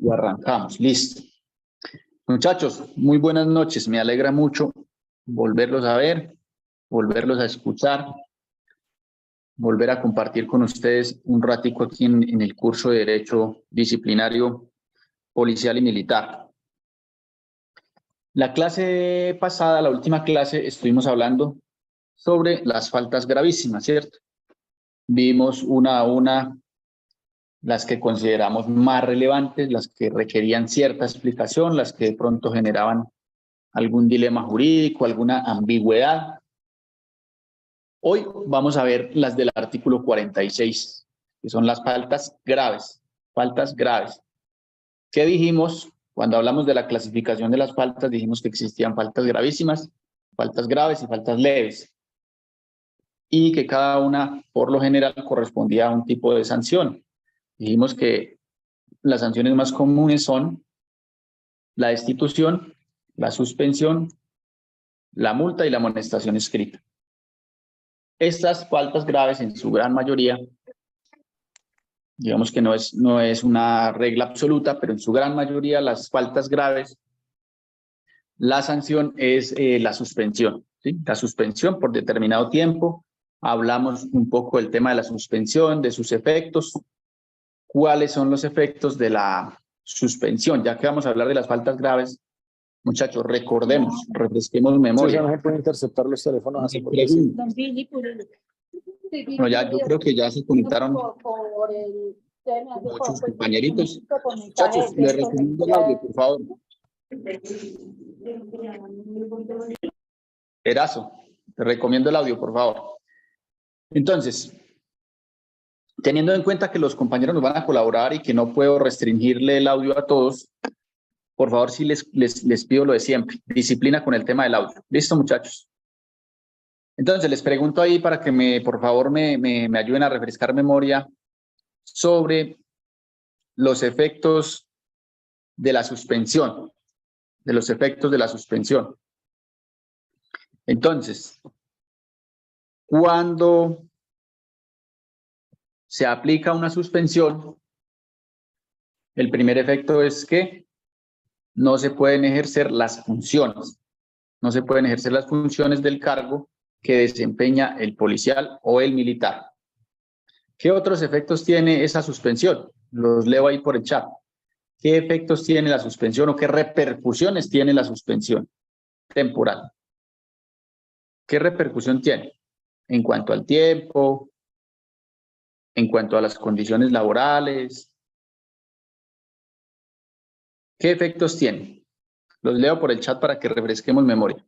Y arrancamos, listo. Muchachos, muy buenas noches. Me alegra mucho volverlos a ver, volverlos a escuchar, volver a compartir con ustedes un ratico aquí en el curso de Derecho Disciplinario Policial y Militar. La clase pasada, la última clase, estuvimos hablando sobre las faltas gravísimas, ¿cierto? Vimos una a una las que consideramos más relevantes, las que requerían cierta explicación, las que de pronto generaban algún dilema jurídico, alguna ambigüedad. Hoy vamos a ver las del artículo 46, que son las faltas graves. Faltas graves. ¿Qué dijimos? Cuando hablamos de la clasificación de las faltas, dijimos que existían faltas gravísimas, faltas graves y faltas leves. Y que cada una, por lo general, correspondía a un tipo de sanción. Dijimos que las sanciones más comunes son la destitución, la suspensión, la multa y la amonestación escrita. Estas faltas graves, en su gran mayoría, digamos que no es una regla absoluta, pero en su gran mayoría las faltas graves, la sanción es la suspensión, ¿sí? La suspensión por determinado tiempo. Hablamos un poco del tema de la suspensión, de sus efectos. ¿Cuáles son los efectos de la suspensión? Ya que vamos a hablar de las faltas graves, muchachos, recordemos, refresquemos memoria. Sí, no se puede interceptar los teléfonos así porque Pregunta. No, ya, yo creo que ya se conectaron muchos compañeritos. Muchachos, les recomiendo el audio, por favor. Erazo, te recomiendo el audio, por favor. Entonces, teniendo en cuenta que los compañeros nos van a colaborar y que no puedo restringirle el audio a todos, por favor, sí les pido lo de siempre, disciplina con el tema del audio. ¿Listo, muchachos? Entonces, les pregunto ahí para que por favor me ayuden a refrescar memoria sobre los efectos de la suspensión, de los efectos de la suspensión. Entonces, cuando se aplica una suspensión, el primer efecto es que no se pueden ejercer las funciones. No se pueden ejercer las funciones del cargo que desempeña el policial o el militar. ¿Qué otros efectos tiene esa suspensión? Los leo ahí por el chat. ¿Qué efectos tiene la suspensión o qué repercusiones tiene la suspensión temporal? ¿Qué repercusión tiene? En cuanto al tiempo, en cuanto a las condiciones laborales. ¿Qué efectos tiene? Los leo por el chat para que refresquemos memoria.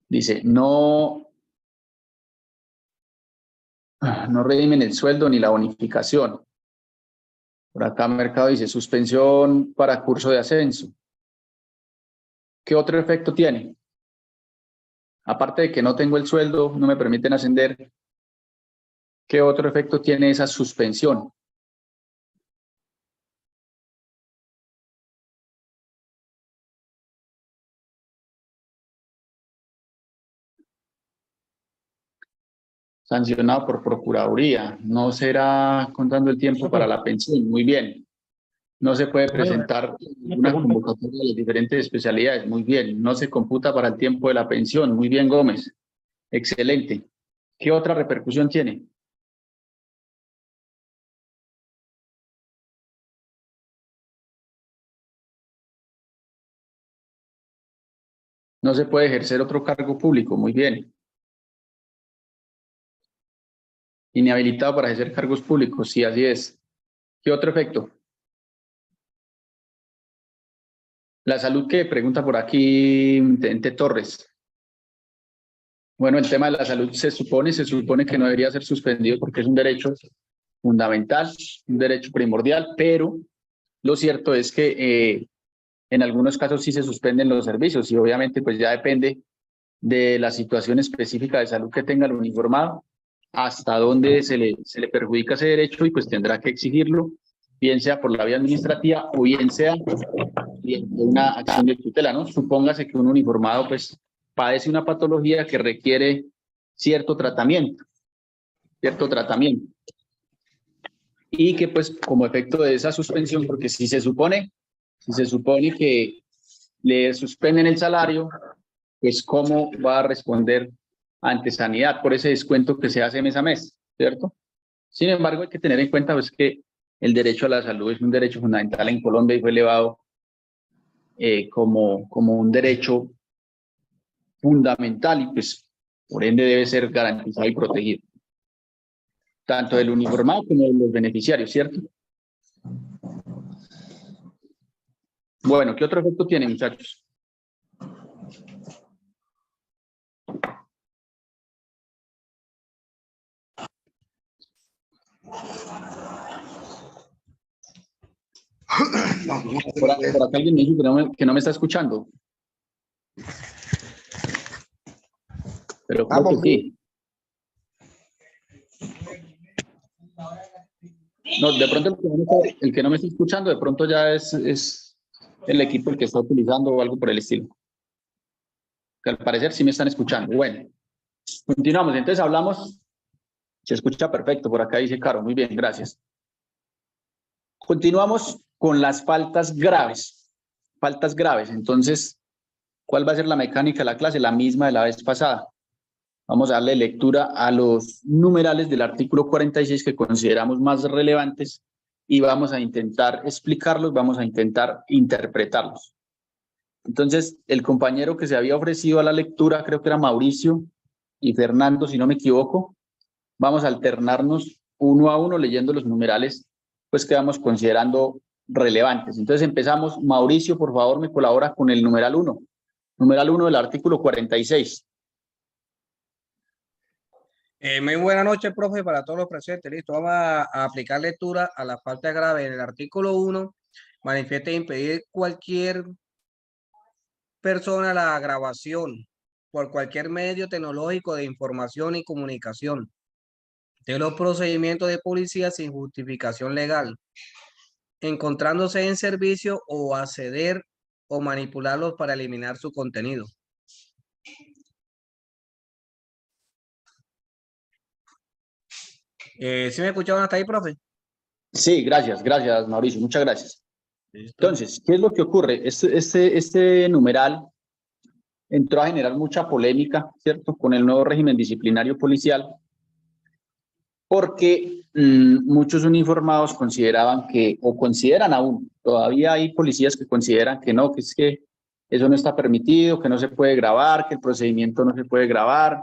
Dice, no redimen el sueldo ni la bonificación. Por acá Mercado dice, suspensión para curso de ascenso. ¿Qué otro efecto tiene? Aparte de que no tengo el sueldo, no me permiten ascender, ¿qué otro efecto tiene esa suspensión? Sancionado por Procuraduría. No será contando el tiempo para la pensión. Muy bien. No se puede presentar una convocatoria de las diferentes especialidades. Muy bien. No se computa para el tiempo de la pensión. Muy bien, Gómez. Excelente. ¿Qué otra repercusión tiene? No se puede ejercer otro cargo público. Muy bien. Inhabilitado para ejercer cargos públicos. Sí, así es. ¿Qué otro efecto? La salud, ¿qué? Pregunta por aquí Intendente Torres. Bueno, el tema de la salud se supone que no debería ser suspendido porque es un derecho fundamental, un derecho primordial, pero lo cierto es que en algunos casos sí se suspenden los servicios y obviamente pues ya depende de la situación específica de salud que tenga el uniformado, hasta dónde se le perjudica ese derecho y pues tendrá que exigirlo, bien sea por la vía administrativa o bien sea una acción de tutela, ¿no? Supóngase que un uniformado pues padece una patología que requiere cierto tratamiento. y que pues como efecto de esa suspensión, porque si se supone que le suspenden el salario, pues cómo va a responder ante Sanidad por ese descuento que se hace mes a mes, ¿cierto? Sin embargo, hay que tener en cuenta pues, que el derecho a la salud es un derecho fundamental en Colombia y fue elevado como un derecho fundamental y pues por ende debe ser garantizado y protegido, tanto del uniformado como de los beneficiarios, ¿cierto? Bueno, ¿qué otro efecto tiene, muchachos? Por acá alguien me dijo que no me está escuchando. Pero creo que sí. No, de pronto el que no me está escuchando, de pronto ya es el equipo el que está utilizando o algo por el estilo. Que al parecer sí me están escuchando. Bueno, continuamos. Entonces hablamos. Se escucha perfecto. Por acá dice Caro. Muy bien, gracias. Continuamos con las faltas graves. Faltas graves. Entonces, ¿cuál va a ser la mecánica de la clase? La misma de la vez pasada. Vamos a darle lectura a los numerales del artículo 46 que consideramos más relevantes y vamos a intentar explicarlos, vamos a intentar interpretarlos. Entonces, el compañero que se había ofrecido a la lectura, creo que era Mauricio y Fernando, si no me equivoco, vamos a alternarnos uno a uno leyendo los numerales pues que vamos considerando relevantes. Entonces empezamos. Mauricio, por favor, me colabora con el numeral 1. Numeral 1 del artículo 46. Muy buena noche, profe, para todos los presentes. Listo, vamos a aplicar lectura a la falta grave. En el artículo 1, manifiesta impedir cualquier persona la grabación por cualquier medio tecnológico de información y comunicación de los procedimientos de policía sin justificación legal, encontrándose en servicio o acceder o manipularlos para eliminar su contenido. ¿Sí me escuchaban hasta ahí, profe? Sí, gracias, Mauricio, muchas gracias. ¿Listo? Entonces, ¿qué es lo que ocurre? Este numeral entró a generar mucha polémica, ¿cierto?, con el nuevo régimen disciplinario policial, porque muchos uniformados consideraban que, o consideran aún, todavía hay policías que consideran que no, que es que eso no está permitido, que no se puede grabar, que el procedimiento no se puede grabar,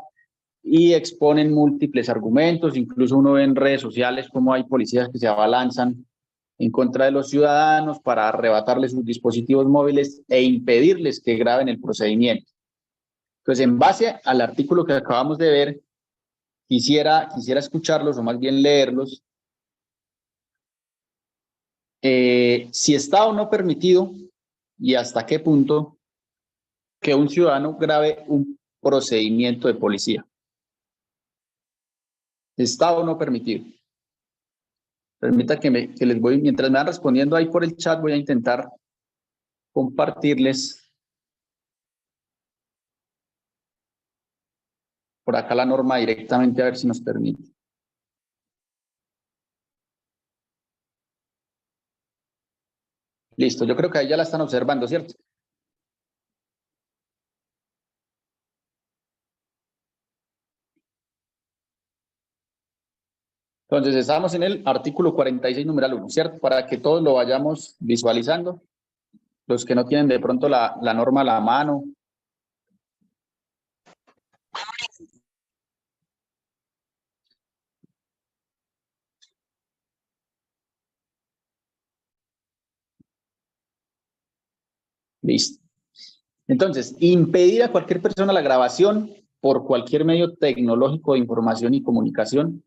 y exponen múltiples argumentos. Incluso uno ve en redes sociales cómo hay policías que se abalanzan en contra de los ciudadanos para arrebatarles sus dispositivos móviles e impedirles que graben el procedimiento. Entonces, en base al artículo que acabamos de ver, quisiera escucharlos o más bien leerlos. Si está o no permitido y hasta qué punto que un ciudadano grabe un procedimiento de policía. ¿Está o no permitido? Permita que les voy, mientras me van respondiendo ahí por el chat, voy a intentar compartirles por acá la norma directamente a ver si nos permite. Listo, yo creo que ahí ya la están observando, ¿cierto? Entonces, estamos en el artículo 46, numeral 1, ¿cierto? Para que todos lo vayamos visualizando. Los que no tienen de pronto la norma a la mano. Listo. Entonces, impedir a cualquier persona la grabación por cualquier medio tecnológico de información y comunicación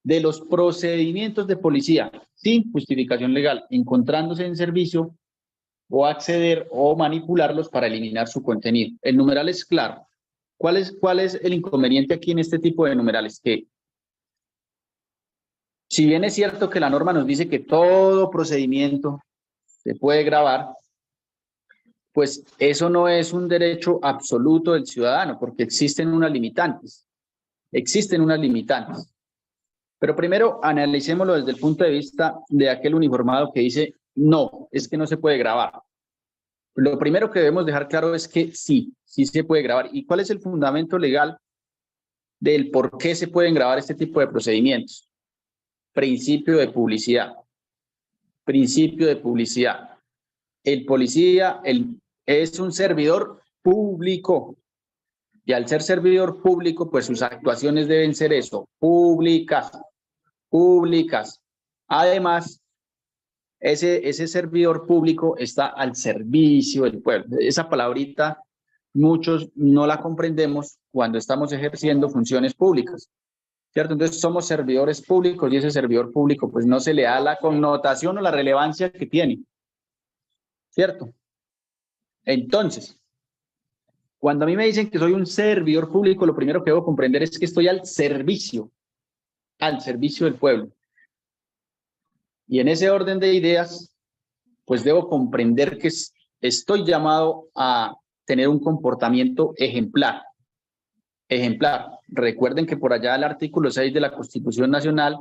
de los procedimientos de policía sin justificación legal, encontrándose en servicio o acceder o manipularlos para eliminar su contenido. El numeral es claro. ¿Cuál es el inconveniente aquí en este tipo de numerales? Que si bien es cierto que la norma nos dice que todo procedimiento se puede grabar, pues eso no es un derecho absoluto del ciudadano, porque existen unas limitantes. Pero primero analicémoslo desde el punto de vista de aquel uniformado que dice, no, es que no se puede grabar. Lo primero que debemos dejar claro es que sí, sí se puede grabar. ¿Y cuál es el fundamento legal del por qué se pueden grabar este tipo de procedimientos? Principio de publicidad. Principio de publicidad. El policía es un servidor público. Y al ser servidor público, pues sus actuaciones deben ser eso, públicas, públicas. Además, ese servidor público está al servicio del pueblo. Esa palabrita muchos no la comprendemos cuando estamos ejerciendo funciones públicas, ¿cierto? Entonces somos servidores públicos y ese servidor público pues no se le da la connotación o la relevancia que tiene, ¿cierto? Entonces, cuando a mí me dicen que soy un servidor público, lo primero que debo comprender es que estoy al servicio del pueblo. Y en ese orden de ideas, pues debo comprender que estoy llamado a tener un comportamiento ejemplar. Ejemplar. Recuerden que por allá el artículo 6 de la Constitución Nacional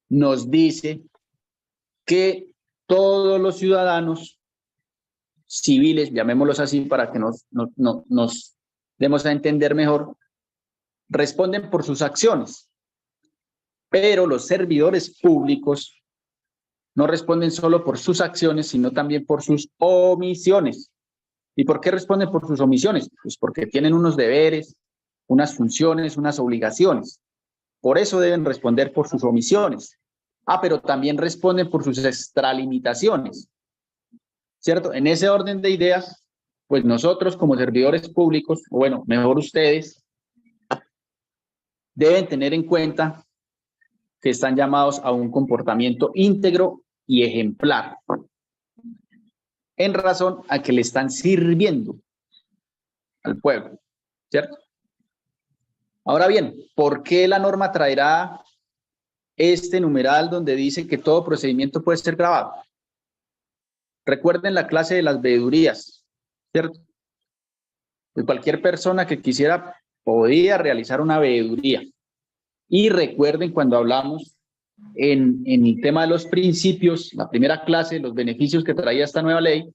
nos dice que todos los ciudadanos civiles, llamémoslos así para que nos demos a entender mejor, responden por sus acciones, pero los servidores públicos no responden solo por sus acciones, sino también por sus omisiones. ¿Y por qué responden por sus omisiones? Pues porque tienen unos deberes, unas funciones, unas obligaciones. Por eso deben responder por sus omisiones. Pero también responden por sus extralimitaciones, ¿cierto? En ese orden de ideas, pues nosotros como servidores públicos, o bueno, mejor ustedes, deben tener en cuenta que están llamados a un comportamiento íntegro y ejemplar, en razón a que le están sirviendo al pueblo, ¿cierto? Ahora bien, ¿por qué la norma traerá este numeral donde dice que todo procedimiento puede ser grabado? Recuerden la clase de las veedurías, ¿cierto? De cualquier persona que quisiera podía realizar una veeduría. Y recuerden cuando hablamos en el tema de los principios, la primera clase, los beneficios que traía esta nueva ley,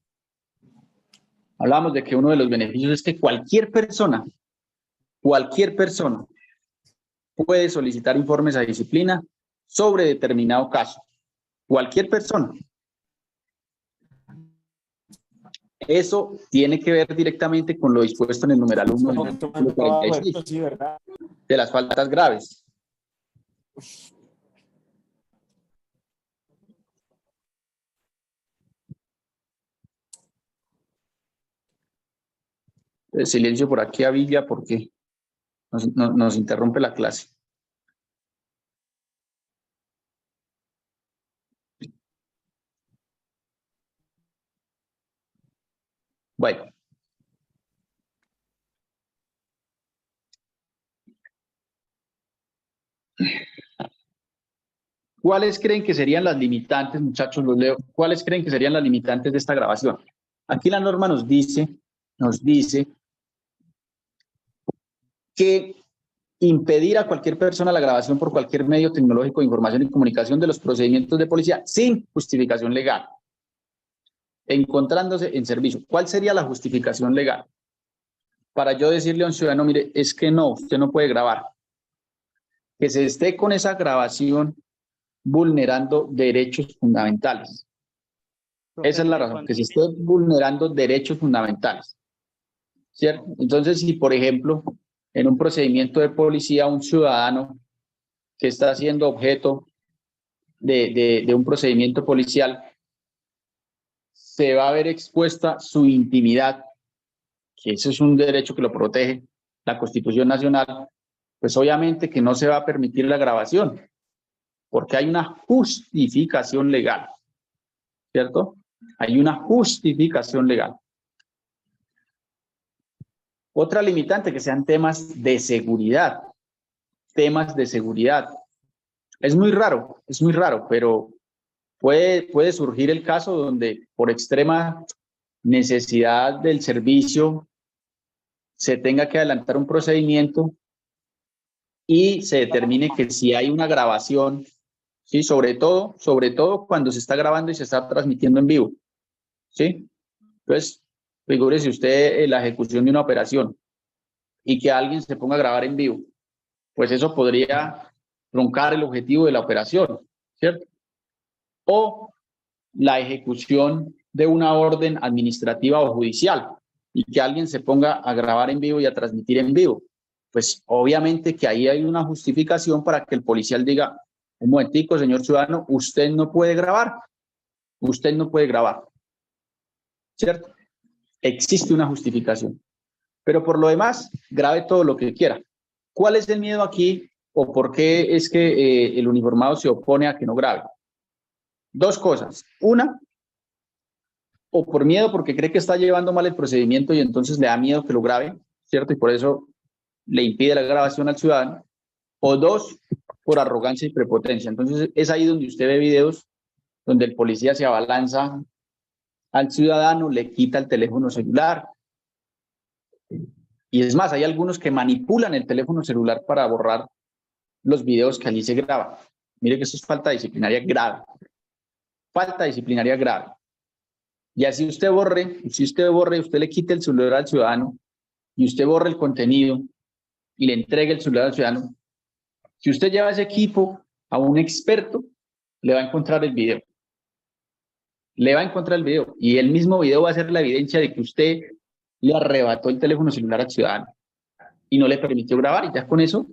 hablamos de que uno de los beneficios es que cualquier persona puede solicitar informes a disciplina sobre determinado caso. Cualquier persona. Eso tiene que ver directamente con lo dispuesto en el numeral 1 del artículo 46 de las faltas graves. El silencio por aquí a Villa porque nos interrumpe la clase. Bueno. ¿Cuáles creen que serían las limitantes, muchachos? Los leo. ¿Cuáles creen que serían las limitantes de esta grabación? Aquí la norma nos dice que impedir a cualquier persona la grabación por cualquier medio tecnológico de información y comunicación de los procedimientos de policía sin justificación legal, encontrándose en servicio. ¿Cuál sería la justificación legal? Para yo decirle a un ciudadano, mire, es que no, usted no puede grabar. Que se esté con esa grabación vulnerando derechos fundamentales. Esa es la razón, que se esté vulnerando derechos fundamentales, ¿cierto? Entonces, si por ejemplo, en un procedimiento de policía, un ciudadano que está siendo objeto de un procedimiento policial, se va a ver expuesta su intimidad, que eso es un derecho que lo protege la Constitución Nacional, pues obviamente que no se va a permitir la grabación, porque hay una justificación legal, ¿cierto? Hay una justificación legal. Otra limitante, que sean temas de seguridad. Temas de seguridad. Es muy raro, pero puede surgir el caso donde por extrema necesidad del servicio se tenga que adelantar un procedimiento y se determine que si hay una grabación, ¿sí? Sobre todo cuando se está grabando y se está transmitiendo en vivo, ¿sí? Entonces, figúrese usted la ejecución de una operación y que alguien se ponga a grabar en vivo, pues eso podría truncar el objetivo de la operación, ¿cierto? O la ejecución de una orden administrativa o judicial y que alguien se ponga a grabar en vivo y a transmitir en vivo. Pues obviamente que ahí hay una justificación para que el policial diga, un momentico, señor ciudadano, usted no puede grabar, ¿cierto? Existe una justificación. Pero por lo demás, grabe todo lo que quiera. ¿Cuál es el miedo aquí o por qué es que el uniformado se opone a que no grabe? Dos cosas. Una, o por miedo porque cree que está llevando mal el procedimiento y entonces le da miedo que lo grabe, ¿cierto? Y por eso le impide la grabación al ciudadano. O dos, por arrogancia y prepotencia. Entonces es ahí donde usted ve videos donde el policía se abalanza al ciudadano, le quita el teléfono celular. Y es más, hay algunos que manipulan el teléfono celular para borrar los videos que allí se graban. Mire que eso es falta disciplinaria grave. Falta disciplinaria grave. Y así usted borre, usted le quite el celular al ciudadano y usted borre el contenido y le entregue el celular al ciudadano. Si usted lleva ese equipo a un experto, le va a encontrar el video. Le va a encontrar el video y el mismo video va a ser la evidencia de que usted le arrebató el teléfono celular al ciudadano y no le permitió grabar y ya con eso,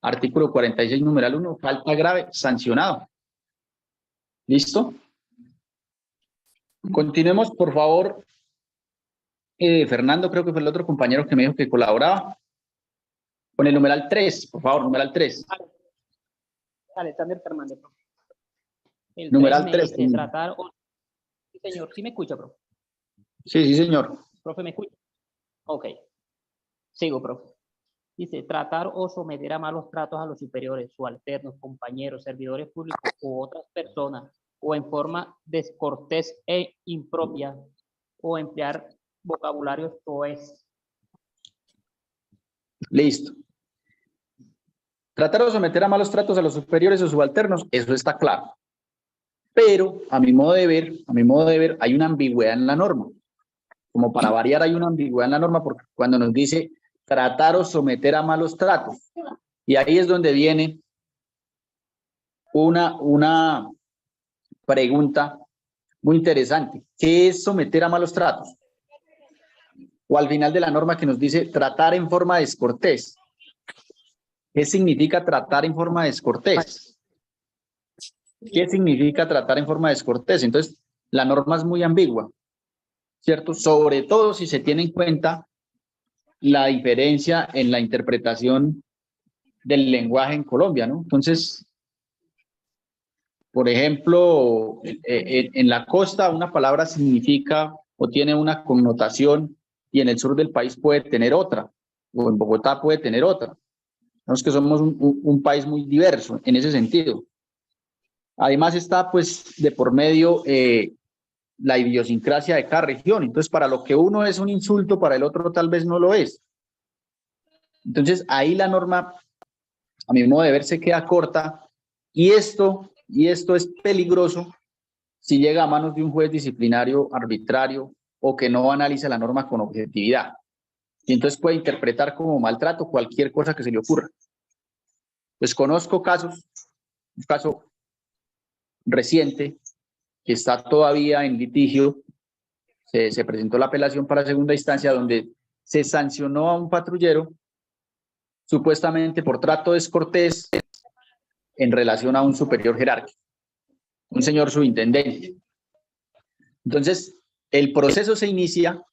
artículo 46, numeral 1, falta grave, sancionado. ¿Listo? Continuemos, por favor. Fernando, creo que fue el otro compañero que me dijo que colaboraba. Con el numeral 3, por favor, numeral 3. Alexander Fernández, profe. El Numeral 3 me 3. dice tratar... Sí, señor, ¿sí me escucha, profe? Sí, sí, señor. ¿Profe, me escucha? Ok. Sigo, profe. Dice, tratar o someter a malos tratos a los superiores, subalternos, compañeros, servidores públicos u otras personas, o en forma descortés e impropia, o emplear vocabulario soez. Listo. Tratar o someter a malos tratos a los superiores o subalternos, eso está claro. Pero, a mi modo de ver, hay una ambigüedad en la norma. Como para variar, hay una ambigüedad en la norma porque cuando nos dice tratar o someter a malos tratos, y ahí es donde viene una pregunta muy interesante. ¿Qué es someter a malos tratos? O al final de la norma que nos dice tratar en forma descortés. ¿Qué significa tratar en forma descortés? ¿Qué significa tratar en forma descortés? Entonces, la norma es muy ambigua, ¿cierto? Sobre todo si se tiene en cuenta la diferencia en la interpretación del lenguaje en Colombia, ¿no? Entonces, por ejemplo, en la costa una palabra significa o tiene una connotación y en el sur del país puede tener otra, o en Bogotá puede tener otra. Es que somos un país muy diverso en ese sentido. Además está pues de por medio la idiosincrasia de cada región. Entonces para lo que uno es un insulto, para el otro tal vez no lo es. Entonces ahí la norma, a mi modo de ver, se queda corta y esto es peligroso si llega a manos de un juez disciplinario arbitrario o que no analiza la norma con objetividad. Y entonces puede interpretar como maltrato cualquier cosa que se le ocurra. Pues conozco casos, un caso reciente que está todavía en litigio, se presentó la apelación para segunda instancia donde se sancionó a un patrullero supuestamente por trato descortés en relación a un superior jerárquico, un señor subintendente. Entonces, el proceso se inicia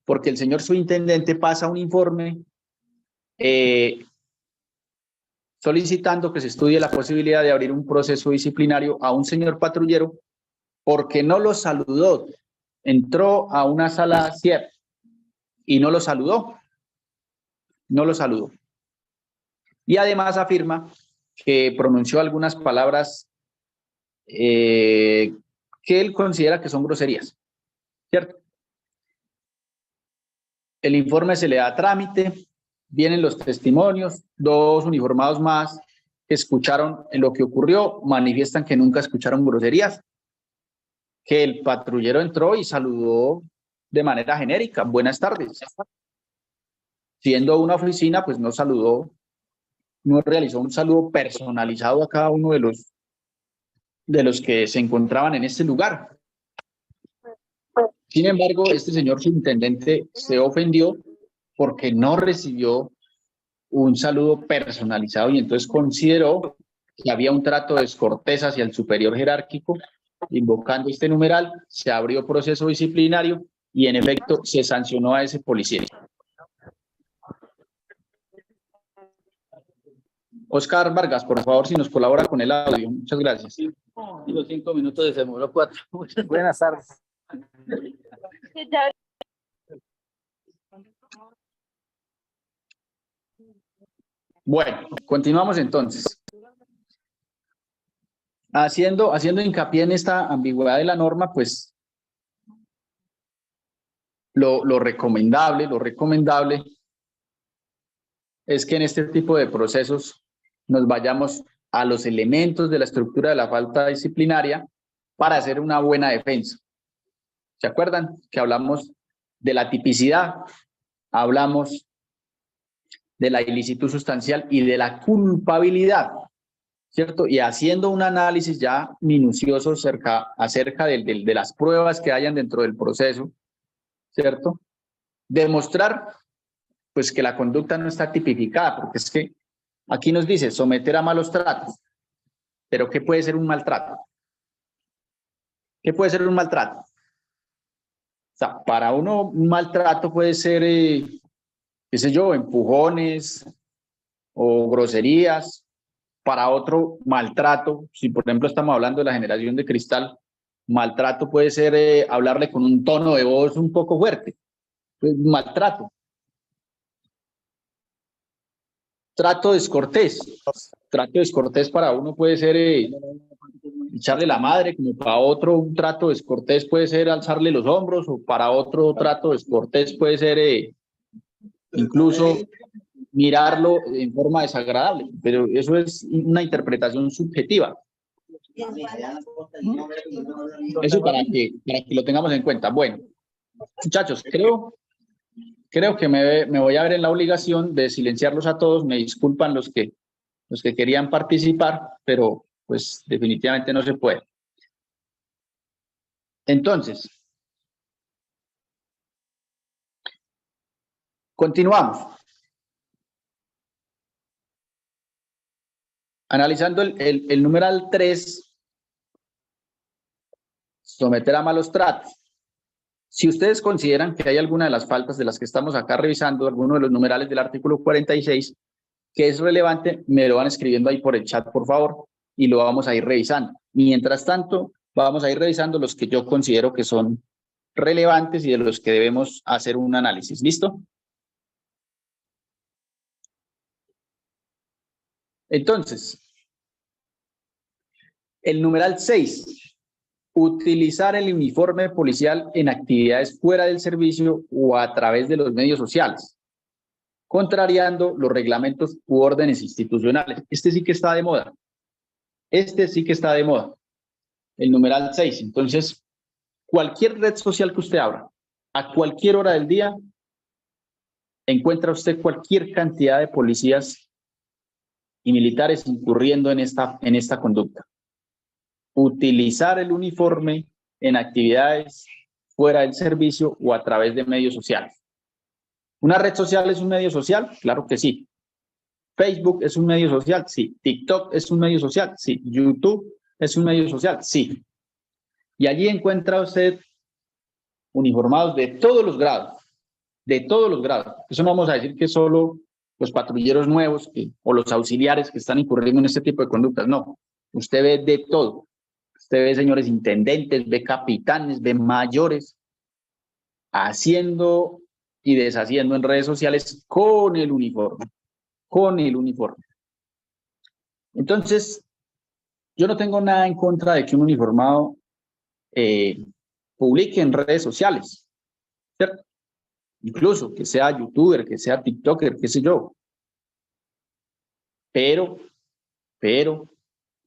porque el señor subintendente pasa un informe solicitando que se estudie la posibilidad de abrir un proceso disciplinario a un señor patrullero porque no lo saludó. Entró a una sala CIEP y no lo saludó. Y además afirma que pronunció algunas palabras que él considera que son groserías, ¿cierto? El informe se le da a trámite, Vienen los testimonios, 2 uniformados más que escucharon lo que ocurrió, manifiestan que nunca escucharon groserías, que el patrullero entró y saludó de manera genérica, buenas tardes. Siendo una oficina, pues no saludó, no realizó un saludo personalizado a cada uno de los que se encontraban en este lugar. Sin embargo, este señor subintendente se ofendió porque no recibió un saludo personalizado y entonces consideró que había un trato descortés hacia el superior jerárquico. Invocando este numeral, se abrió proceso disciplinario y en efecto se sancionó a ese policía. Oscar Vargas, por favor, si nos colabora con el audio. Muchas gracias. Y los 5 minutos se demoró 4. Buenas tardes. Bueno, continuamos entonces. Haciendo hincapié en esta ambigüedad de la norma, pues lo recomendable es que en este tipo de procesos nos vayamos a los elementos de la estructura de la falta disciplinaria para hacer una buena defensa. ¿Se acuerdan que hablamos de la tipicidad? Hablamos de la ilicitud sustancial y de la culpabilidad, ¿cierto? Y haciendo un análisis ya minucioso acerca de las pruebas que hayan dentro del proceso, ¿cierto? Demostrar, pues, que la conducta no está tipificada, porque es que aquí nos dice someter a malos tratos, pero ¿qué puede ser un maltrato? ¿Qué puede ser un maltrato? O sea, para uno un maltrato puede ser, qué sé yo, empujones o groserías. Para otro, maltrato, si por ejemplo estamos hablando de la generación de cristal, maltrato puede ser hablarle con un tono de voz un poco fuerte. Maltrato. Trato descortés. Trato descortés para uno puede ser echarle la madre, como para otro un trato descortés puede ser alzarle los hombros, o para otro trato descortés puede ser incluso mirarlo en forma desagradable, pero eso es una interpretación subjetiva. Eso para que lo tengamos en cuenta. Bueno, muchachos, creo que me voy a ver en la obligación de silenciarlos a todos. Me disculpan los que querían participar, pero pues definitivamente no se puede. Entonces, continuamos. Analizando el numeral 3, someter a malos tratos. Si ustedes consideran que hay alguna de las faltas de las que estamos acá revisando, alguno de los numerales del artículo 46, que es relevante, me lo van escribiendo ahí por el chat, por favor, y lo vamos a ir revisando. Mientras tanto, vamos a ir revisando los que yo considero que son relevantes y de los que debemos hacer un análisis. ¿Listo? Entonces, el numeral 6, utilizar el uniforme policial en actividades fuera del servicio o a través de los medios sociales, contrariando los reglamentos u órdenes institucionales. Este sí que está de moda. Este sí que está de moda. El numeral 6. Entonces, cualquier red social que usted abra, a cualquier hora del día, encuentra usted cualquier cantidad de policías y militares incurriendo en esta conducta. Utilizar el uniforme en actividades fuera del servicio o a través de medios sociales. ¿Una red social es un medio social? Claro que sí. ¿Facebook es un medio social? Sí. ¿TikTok es un medio social? Sí. ¿YouTube es un medio social? Sí. Y allí encuentra usted uniformados de todos los grados. De todos los grados. Eso no vamos a decir que solo los patrulleros nuevos o los auxiliares que están incurriendo en este tipo de conductas. No. Usted ve de todo. Usted ve señores intendentes, ve capitanes, ve mayores haciendo y deshaciendo en redes sociales con el uniforme. Con el uniforme. Entonces, yo no tengo nada en contra de que un uniformado publique en redes sociales, ¿cierto? incluso que sea youtuber, que sea tiktoker, qué sé yo. Pero,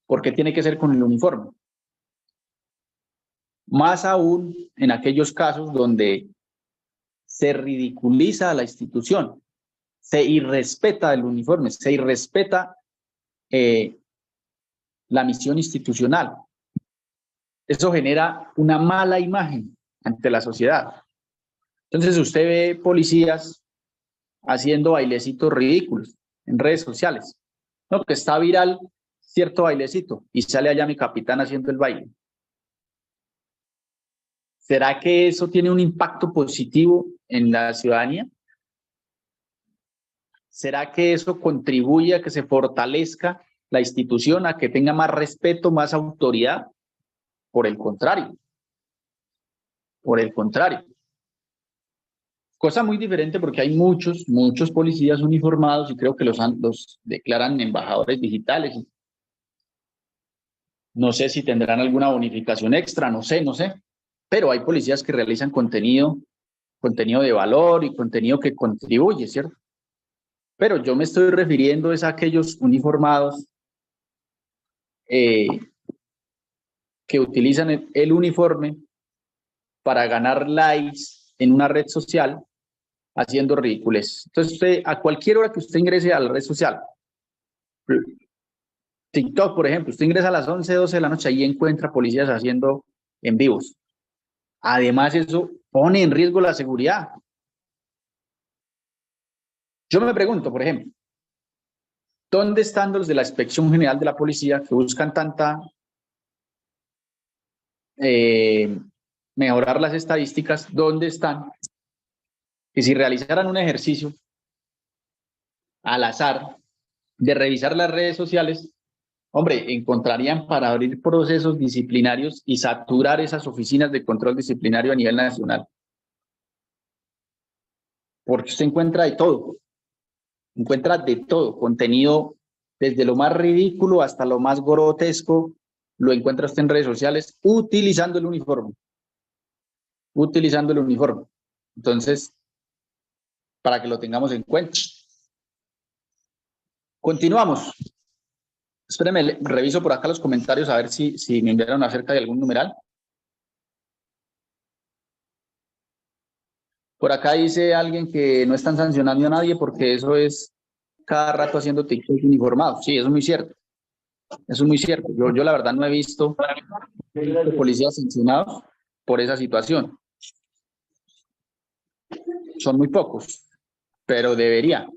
¿por qué tiene que ser con el uniforme? Más aún en aquellos casos donde se ridiculiza a la institución, se irrespeta el uniforme, se irrespeta la misión institucional. Eso genera una mala imagen ante la sociedad. Entonces usted ve policías haciendo bailecitos ridículos en redes sociales. No, que está viral cierto bailecito y sale allá mi capitán haciendo el baile. ¿Será que eso tiene un impacto positivo en la ciudadanía? ¿Será que eso contribuye a que se fortalezca la institución, a que tenga más respeto, más autoridad? Por el contrario. Por el contrario. Cosa muy diferente porque hay muchos policías uniformados y creo que los declaran embajadores digitales. No sé si tendrán alguna bonificación extra, no sé. Pero hay policías que realizan contenido de valor y contenido que contribuye, ¿cierto? Pero yo me estoy refiriendo a aquellos uniformados que utilizan el uniforme para ganar likes en una red social haciendo ridículos. Entonces, usted, a cualquier hora que usted ingrese a la red social, TikTok, por ejemplo, usted ingresa a las 11, 12 de la noche y encuentra policías haciendo en vivos. Además, eso pone en riesgo la seguridad. Yo me pregunto, por ejemplo, ¿dónde están los de la Inspección General de la Policía que buscan mejorar las estadísticas? ¿Dónde están? Que si realizaran un ejercicio al azar de revisar las redes sociales, hombre, encontrarían para abrir procesos disciplinarios y saturar esas oficinas de control disciplinario a nivel nacional. Porque usted encuentra de todo, contenido desde lo más ridículo hasta lo más grotesco, lo encuentra usted en redes sociales utilizando el uniforme. Entonces, para que lo tengamos en cuenta. Continuamos. Espérenme, reviso por acá los comentarios a ver si me enviaron acerca de algún numeral. Por acá dice alguien que no están sancionando a nadie porque eso es cada rato haciendo TikTok uniformado. Sí, eso es muy cierto. Eso es muy cierto. Yo la verdad no he visto policías sancionados por esa situación. Son muy pocos, pero debería.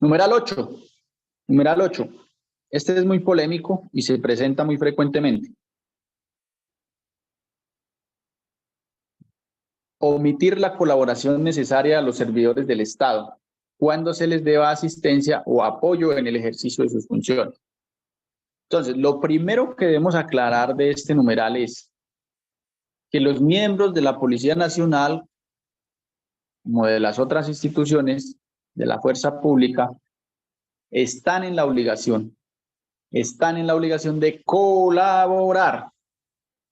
Numeral 8. Numeral 8. Este es muy polémico y se presenta muy frecuentemente. Omitir la colaboración necesaria a los servidores del Estado cuando se les deba asistencia o apoyo en el ejercicio de sus funciones. Entonces, lo primero que debemos aclarar de este numeral es que los miembros de la Policía Nacional, como de las otras instituciones de la fuerza pública, están en la obligación de colaborar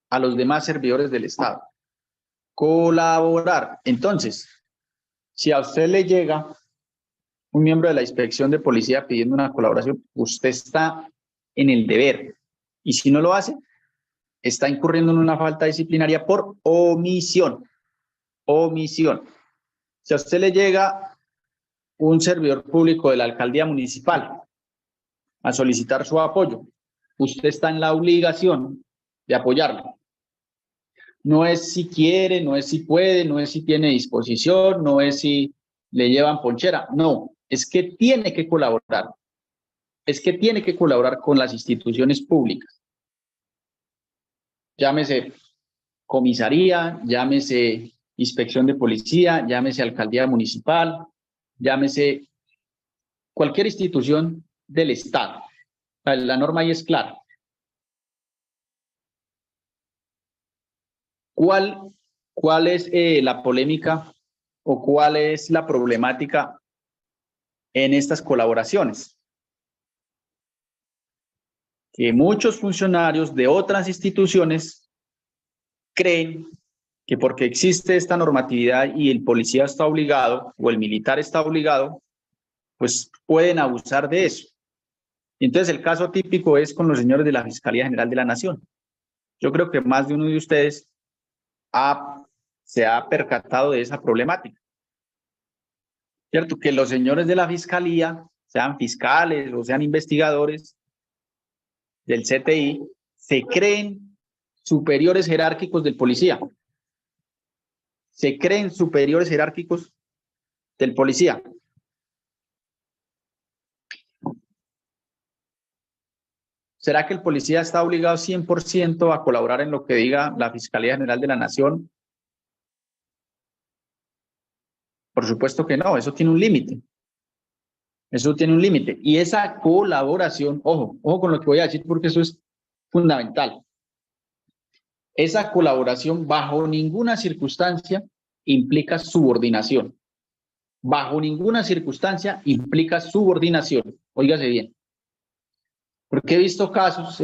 a los demás servidores del Estado. Colaborar. Entonces, si a usted le llega un miembro de la inspección de policía pidiendo una colaboración, usted está en el deber. Y si no lo hace, está incurriendo en una falta disciplinaria por omisión. Omisión. Si a usted le llega un servidor público de la alcaldía municipal a solicitar su apoyo, usted está en la obligación de apoyarlo. No es si quiere, no es si puede, no es si tiene disposición, no es si le llevan ponchera, no, es que tiene que colaborar. Es que tiene que colaborar con las instituciones públicas. Llámese comisaría, llámese inspección de policía, llámese alcaldía municipal, llámese cualquier institución del Estado. La norma ahí es clara. ¿Cuál es la polémica o cuál es la problemática en estas colaboraciones? Que muchos funcionarios de otras instituciones creen que porque existe esta normatividad y el policía está obligado o el militar está obligado, pues pueden abusar de eso. Y entonces el caso típico es con los señores de la Fiscalía General de la Nación. Yo creo que más de uno de ustedes se ha percatado de esa problemática. ¿Cierto? Que los señores de la Fiscalía, sean fiscales o sean investigadores del CTI, se creen superiores jerárquicos del policía. Se creen superiores jerárquicos del policía. ¿Será que el policía está obligado 100% a colaborar en lo que diga la Fiscalía General de la Nación? Por supuesto que no, eso tiene un límite. Eso tiene un límite. Y esa colaboración, ojo con lo que voy a decir porque eso es fundamental. Esa colaboración bajo ninguna circunstancia implica subordinación. Bajo ninguna circunstancia implica subordinación. Óigase bien. Porque he visto casos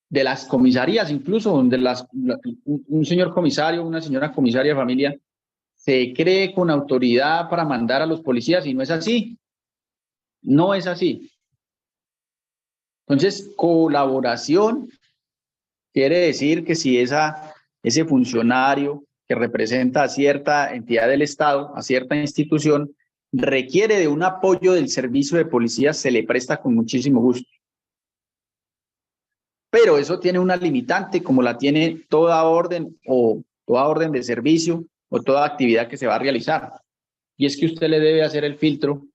de las comisarías, incluso donde un señor comisario, una señora comisaria de familia, se cree con autoridad para mandar a los policías y no es así. No es así. Entonces, colaboración quiere decir que si ese funcionario que representa a cierta entidad del Estado, a cierta institución, requiere de un apoyo del servicio de policía, se le presta con muchísimo gusto. Pero eso tiene una limitante, como la tiene toda orden de servicio o toda actividad que se va a realizar. Y es que usted le debe hacer el filtro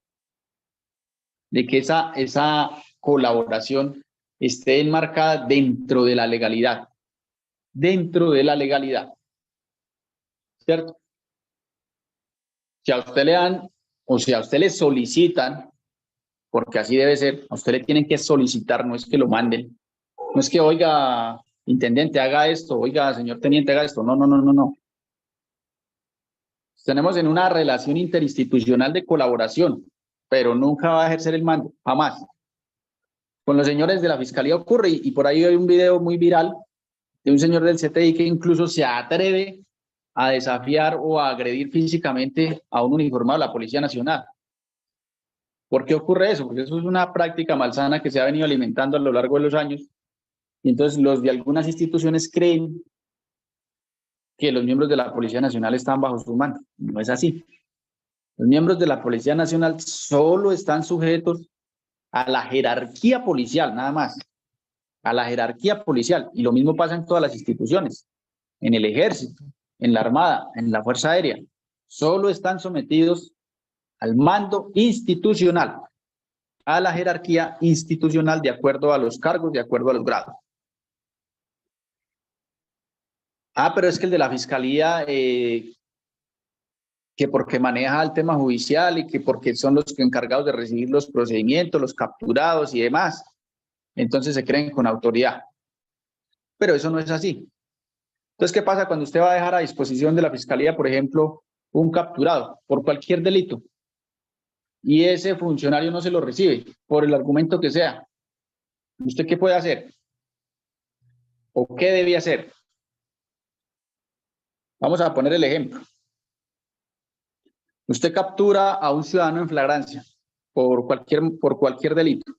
de que esa colaboración esté enmarcada dentro de la legalidad. Dentro de la legalidad. ¿Cierto? Si a usted le dan, o si a usted le solicitan, porque así debe ser, a usted le tienen que solicitar, no es que lo manden. No es que, oiga, intendente, haga esto, oiga, señor teniente, haga esto. No. Tenemos en una relación interinstitucional de colaboración, pero nunca va a ejercer el mando, jamás. Con los señores de la Fiscalía ocurre, y por ahí hay un video muy viral de un señor del CTI que incluso se atreve a desafiar o a agredir físicamente a un uniformado de la Policía Nacional. ¿Por qué ocurre eso? Porque eso es una práctica malsana que se ha venido alimentando a lo largo de los años. Y entonces los de algunas instituciones creen que los miembros de la Policía Nacional están bajo su mando. No es así. Los miembros de la Policía Nacional solo están sujetos a la jerarquía policial, nada más. A la jerarquía policial. Y lo mismo pasa en todas las instituciones. En el Ejército, en la Armada, en la Fuerza Aérea. Solo están sometidos al mando institucional, a la jerarquía institucional de acuerdo a los cargos, de acuerdo a los grados. Pero es que el de la Fiscalía, que porque maneja el tema judicial y que porque son los encargados de recibir los procedimientos, los capturados y demás, entonces se creen con autoridad. Pero eso no es así. Entonces, ¿qué pasa cuando usted va a dejar a disposición de la Fiscalía, por ejemplo, un capturado por cualquier delito? Y ese funcionario no se lo recibe, por el argumento que sea. ¿Usted qué puede hacer? ¿O qué debe hacer? Vamos a poner el ejemplo. Usted captura a un ciudadano en flagrancia por cualquier delito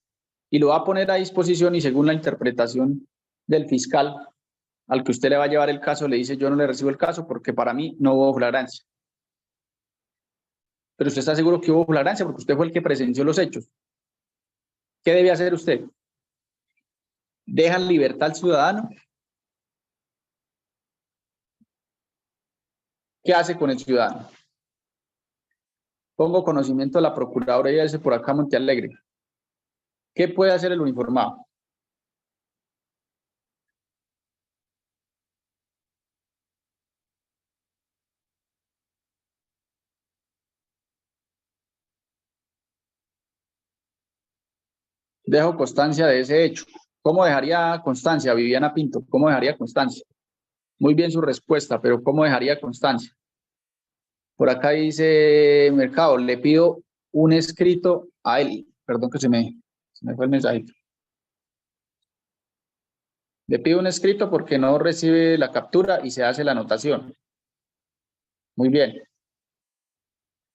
y lo va a poner a disposición y según la interpretación del fiscal al que usted le va a llevar el caso, le dice yo no le recibo el caso porque para mí no hubo flagrancia. Pero usted está seguro que hubo flagrancia porque usted fue el que presenció los hechos. ¿Qué debe hacer usted? ¿Deja en libertad al ciudadano? ¿Qué hace con el ciudadano? Pongo conocimiento de la Procuraduría ese por acá Montealegre. ¿Qué puede hacer el uniformado? Dejo constancia de ese hecho. ¿Cómo dejaría constancia, Viviana Pinto? ¿Cómo dejaría constancia? Muy bien su respuesta, pero ¿cómo dejaría constancia? Por acá dice Mercado, le pido un escrito a él. Perdón que se me fue el mensajito. Le pido un escrito porque no recibe la captura y se hace la anotación. Muy bien.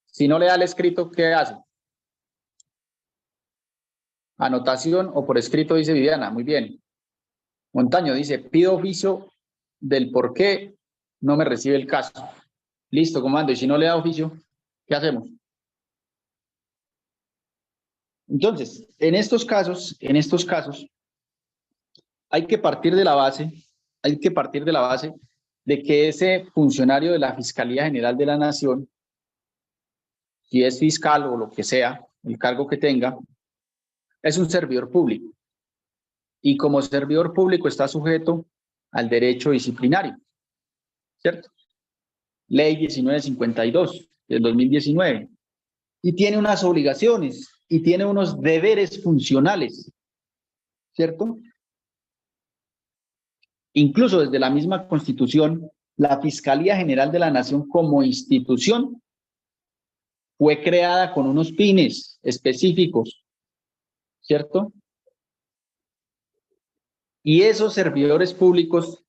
Si no le da el escrito, ¿qué hace? Anotación o por escrito, dice Viviana. Muy bien. Montaño dice, pido oficio del por qué no me recibe el caso. Listo, comando. Y si no le da oficio, ¿qué hacemos? Entonces, en estos casos, hay que partir de la base de que ese funcionario de la Fiscalía General de la Nación, si es fiscal o lo que sea, el cargo que tenga, es un servidor público. Y como servidor público está sujeto al derecho disciplinario, ¿cierto? Ley 1952 del 2019. Y tiene unas obligaciones y tiene unos deberes funcionales, ¿cierto? Incluso desde la misma Constitución, la Fiscalía General de la Nación como institución fue creada con unos fines específicos, ¿cierto? Y esos servidores públicos,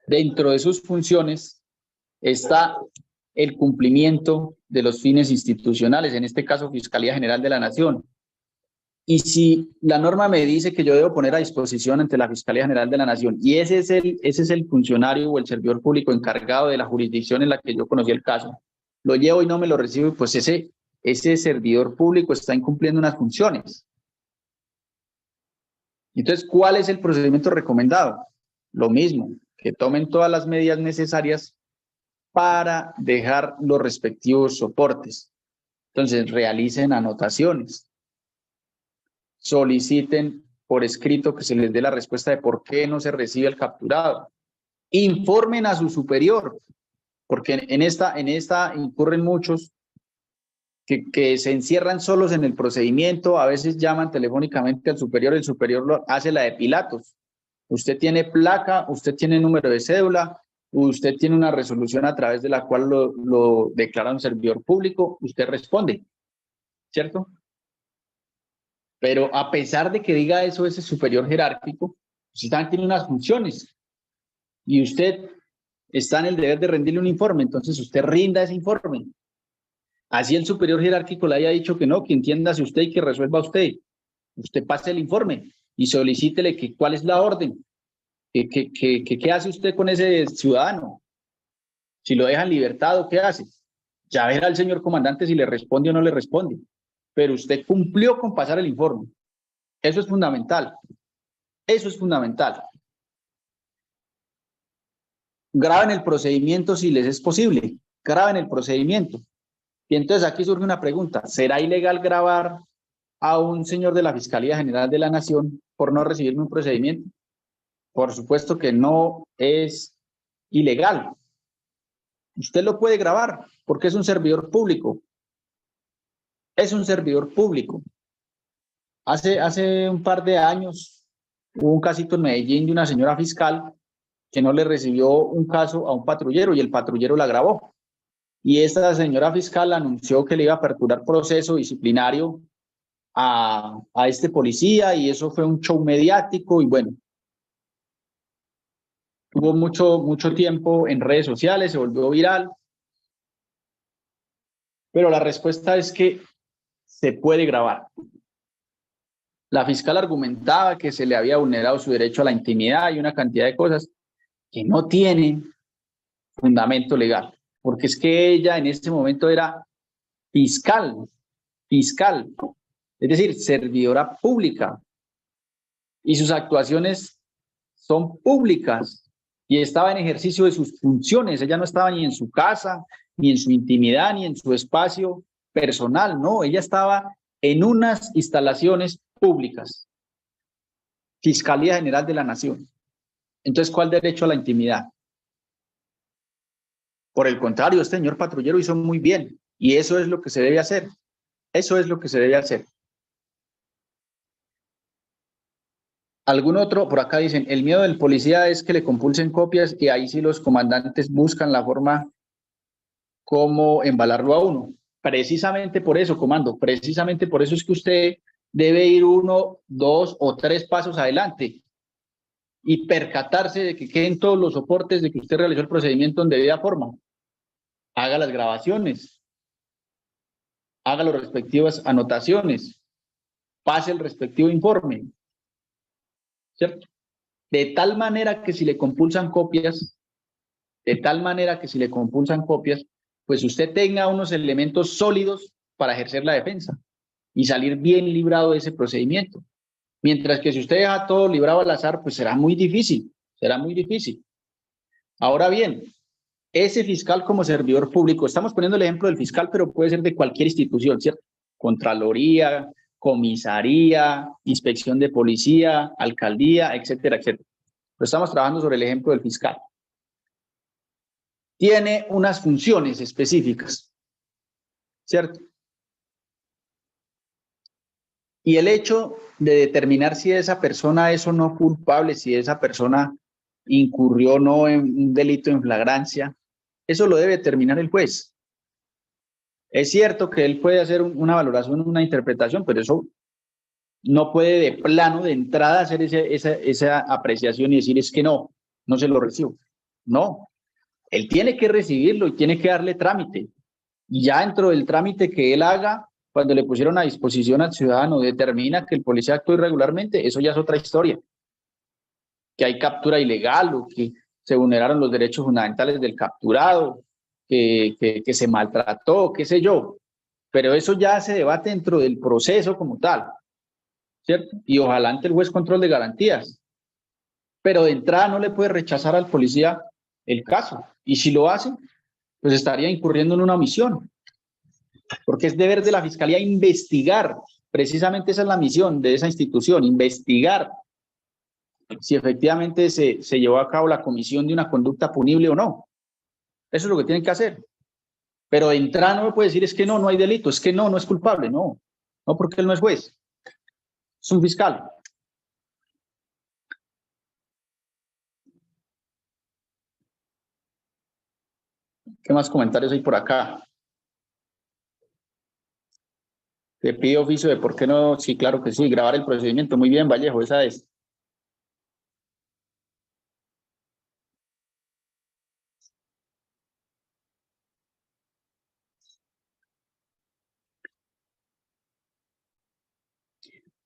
dentro de sus funciones, está el cumplimiento de los fines institucionales, en este caso Fiscalía General de la Nación. Y si la norma me dice que yo debo poner a disposición ante la Fiscalía General de la Nación, y ese es el funcionario o el servidor público encargado de la jurisdicción en la que yo conocí el caso, lo llevo y no me lo recibe, pues ese servidor público está incumpliendo unas funciones. Entonces, ¿cuál es el procedimiento recomendado? Lo mismo, que tomen todas las medidas necesarias para dejar los respectivos soportes. Entonces, realicen anotaciones, soliciten por escrito que se les dé la respuesta de por qué no se recibe el capturado. Informen a su superior, porque en esta incurren muchos que se encierran solos en el procedimiento, a veces llaman telefónicamente al superior, el superior lo hace la de Pilatos. Usted tiene placa, usted tiene número de cédula, usted tiene una resolución a través de la cual lo declara un servidor público, usted responde, ¿cierto? Pero a pesar de que diga eso ese superior jerárquico, usted también tiene unas funciones y usted está en el deber de rendirle un informe, entonces usted rinda ese informe. Así el superior jerárquico le haya dicho que no, que entiéndase usted y que resuelva usted. Usted pase el informe y solicítele que cuál es la orden, qué hace usted con ese ciudadano. Si lo deja en libertad, ¿qué hace? Ya verá el señor comandante si le responde o no le responde. Pero usted cumplió con pasar el informe. Eso es fundamental. Eso es fundamental. Graben el procedimiento si les es posible. Graben el procedimiento. Y entonces aquí surge una pregunta. ¿Será ilegal grabar a un señor de la Fiscalía General de la Nación por no recibir un procedimiento? Por supuesto que no es ilegal. Usted lo puede grabar porque es un servidor público. Es un servidor público. Hace un par de años hubo un casito en Medellín de una señora fiscal que no le recibió un caso a un patrullero y el patrullero la grabó. Y esta señora fiscal anunció que le iba a aperturar proceso disciplinario a este policía y eso fue un show mediático y bueno, tuvo mucho tiempo en redes sociales, se volvió viral. Pero la respuesta es que se puede grabar. La fiscal argumentaba que se le había vulnerado su derecho a la intimidad y una cantidad de cosas que no tienen fundamento legal, porque es que ella en ese momento era fiscal, es decir, servidora pública, y sus actuaciones son públicas y estaba en ejercicio de sus funciones. Ella no estaba ni en su casa, ni en su intimidad, ni en su espacio personal, no, ella estaba en unas instalaciones públicas. Fiscalía General de la Nación. Entonces, ¿cuál derecho a la intimidad? Por el contrario, este señor patrullero hizo muy bien y eso es lo que se debe hacer. Eso es lo que se debe hacer. ¿Algún otro? Por acá dicen, el miedo del policía es que le compulsen copias y ahí sí los comandantes buscan la forma como embalarlo a uno. Precisamente por eso, comando, precisamente por eso es que usted debe ir 1, 2 o 3 pasos adelante y percatarse de que queden todos los soportes de que usted realizó el procedimiento en debida forma. Haga las grabaciones, haga las respectivas anotaciones, pase el respectivo informe, ¿cierto? De tal manera que si le compulsan copias, pues usted tenga unos elementos sólidos para ejercer la defensa y salir bien librado de ese procedimiento. Mientras que si usted deja todo librado al azar, pues será muy difícil, Ahora bien, ese fiscal como servidor público, estamos poniendo el ejemplo del fiscal, pero puede ser de cualquier institución, ¿cierto? Contraloría, comisaría, inspección de policía, alcaldía, etcétera, etcétera. Pero estamos trabajando sobre el ejemplo del fiscal. Tiene unas funciones específicas, ¿cierto? Y el hecho de determinar si esa persona es o no culpable, si esa persona incurrió o no en un delito en flagrancia, eso lo debe determinar el juez. Es cierto que él puede hacer una valoración, una interpretación, pero eso no puede de plano, de entrada, hacer esa apreciación y decir es que no se lo recibo. No, él tiene que recibirlo y tiene que darle trámite. Y ya dentro del trámite que él haga, cuando le pusieron a disposición al ciudadano, determina que el policía actuó irregularmente, eso ya es otra historia. Que hay captura ilegal o que se vulneraron los derechos fundamentales del capturado, que se maltrató, qué sé yo. Pero eso ya se debate dentro del proceso como tal, ¿cierto? Y ojalá ante el juez control de garantías. Pero de entrada no le puede rechazar al policía el caso. Y si lo hace, pues estaría incurriendo en una omisión. Porque es deber de la Fiscalía investigar. Precisamente esa es la misión de esa institución, investigar si efectivamente se llevó a cabo la comisión de una conducta punible o no. Eso es lo que tienen que hacer. Pero de entrada no me puede decir es que no hay delito, es que no es culpable, no porque él no es juez, es un fiscal. ¿Qué más comentarios hay por acá? Te pido oficio de por qué no, sí, claro que sí, grabar el procedimiento. Muy bien, Vallejo, esa es.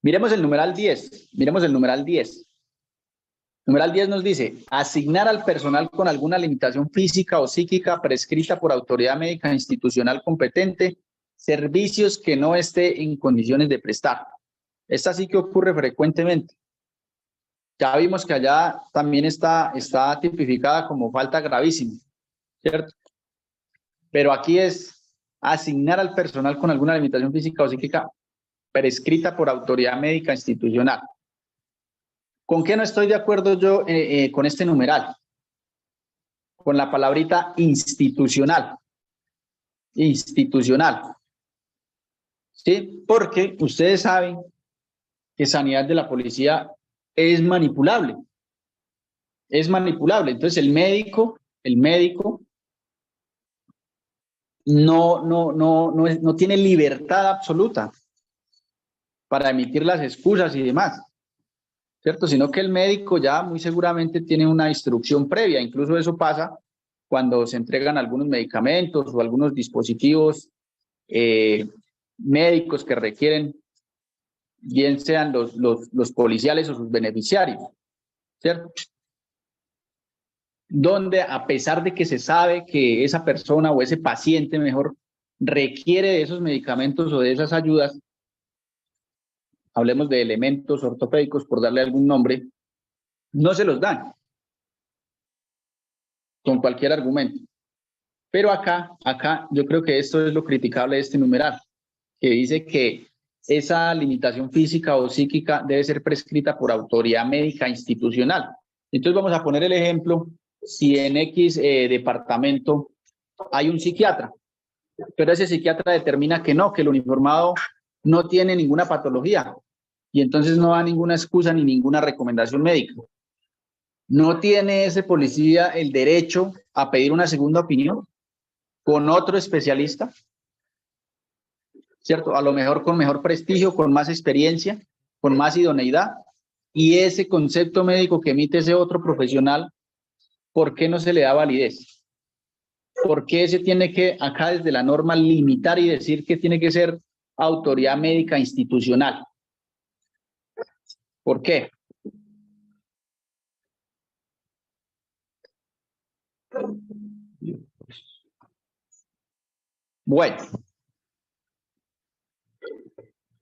Miremos el numeral 10. Numeral 10 nos dice, asignar al personal con alguna limitación física o psíquica prescrita por autoridad médica institucional competente, servicios que no esté en condiciones de prestar. Esta sí que ocurre frecuentemente. Ya vimos que allá también está tipificada como falta gravísima, ¿cierto? Pero aquí es asignar al personal con alguna limitación física o psíquica prescrita por autoridad médica institucional. ¿Con qué no estoy de acuerdo yo con este numeral? Con la palabrita institucional. Institucional. ¿Sí? Porque ustedes saben que sanidad de la policía es manipulable. Es manipulable. Entonces el médico no tiene libertad absoluta para emitir las excusas y demás, ¿cierto? Sino que el médico ya muy seguramente tiene una instrucción previa. Incluso eso pasa cuando se entregan algunos medicamentos o algunos dispositivos médicos que requieren, bien sean los policiales o sus beneficiarios, ¿cierto? Donde a pesar de que se sabe que esa persona o ese paciente mejor requiere de esos medicamentos o de esas ayudas, hablemos de elementos ortopédicos por darle algún nombre, no se los dan con cualquier argumento. Pero acá yo creo que esto es lo criticable de este numeral, que dice que esa limitación física o psíquica debe ser prescrita por autoridad médica institucional. Entonces vamos a poner el ejemplo, si en X departamento hay un psiquiatra, pero ese psiquiatra determina que no, que el uniformado no tiene ninguna patología y entonces no da ninguna excusa ni ninguna recomendación médica. ¿No tiene ese policía el derecho a pedir una segunda opinión con otro especialista? ¿Cierto? A lo mejor con mejor prestigio, con más experiencia, con más idoneidad. Y ese concepto médico que emite ese otro profesional, ¿por qué no se le da validez? ¿Por qué se tiene que, acá desde la norma, limitar y decir que tiene que ser autoridad médica institucional? ¿Por qué? Bueno,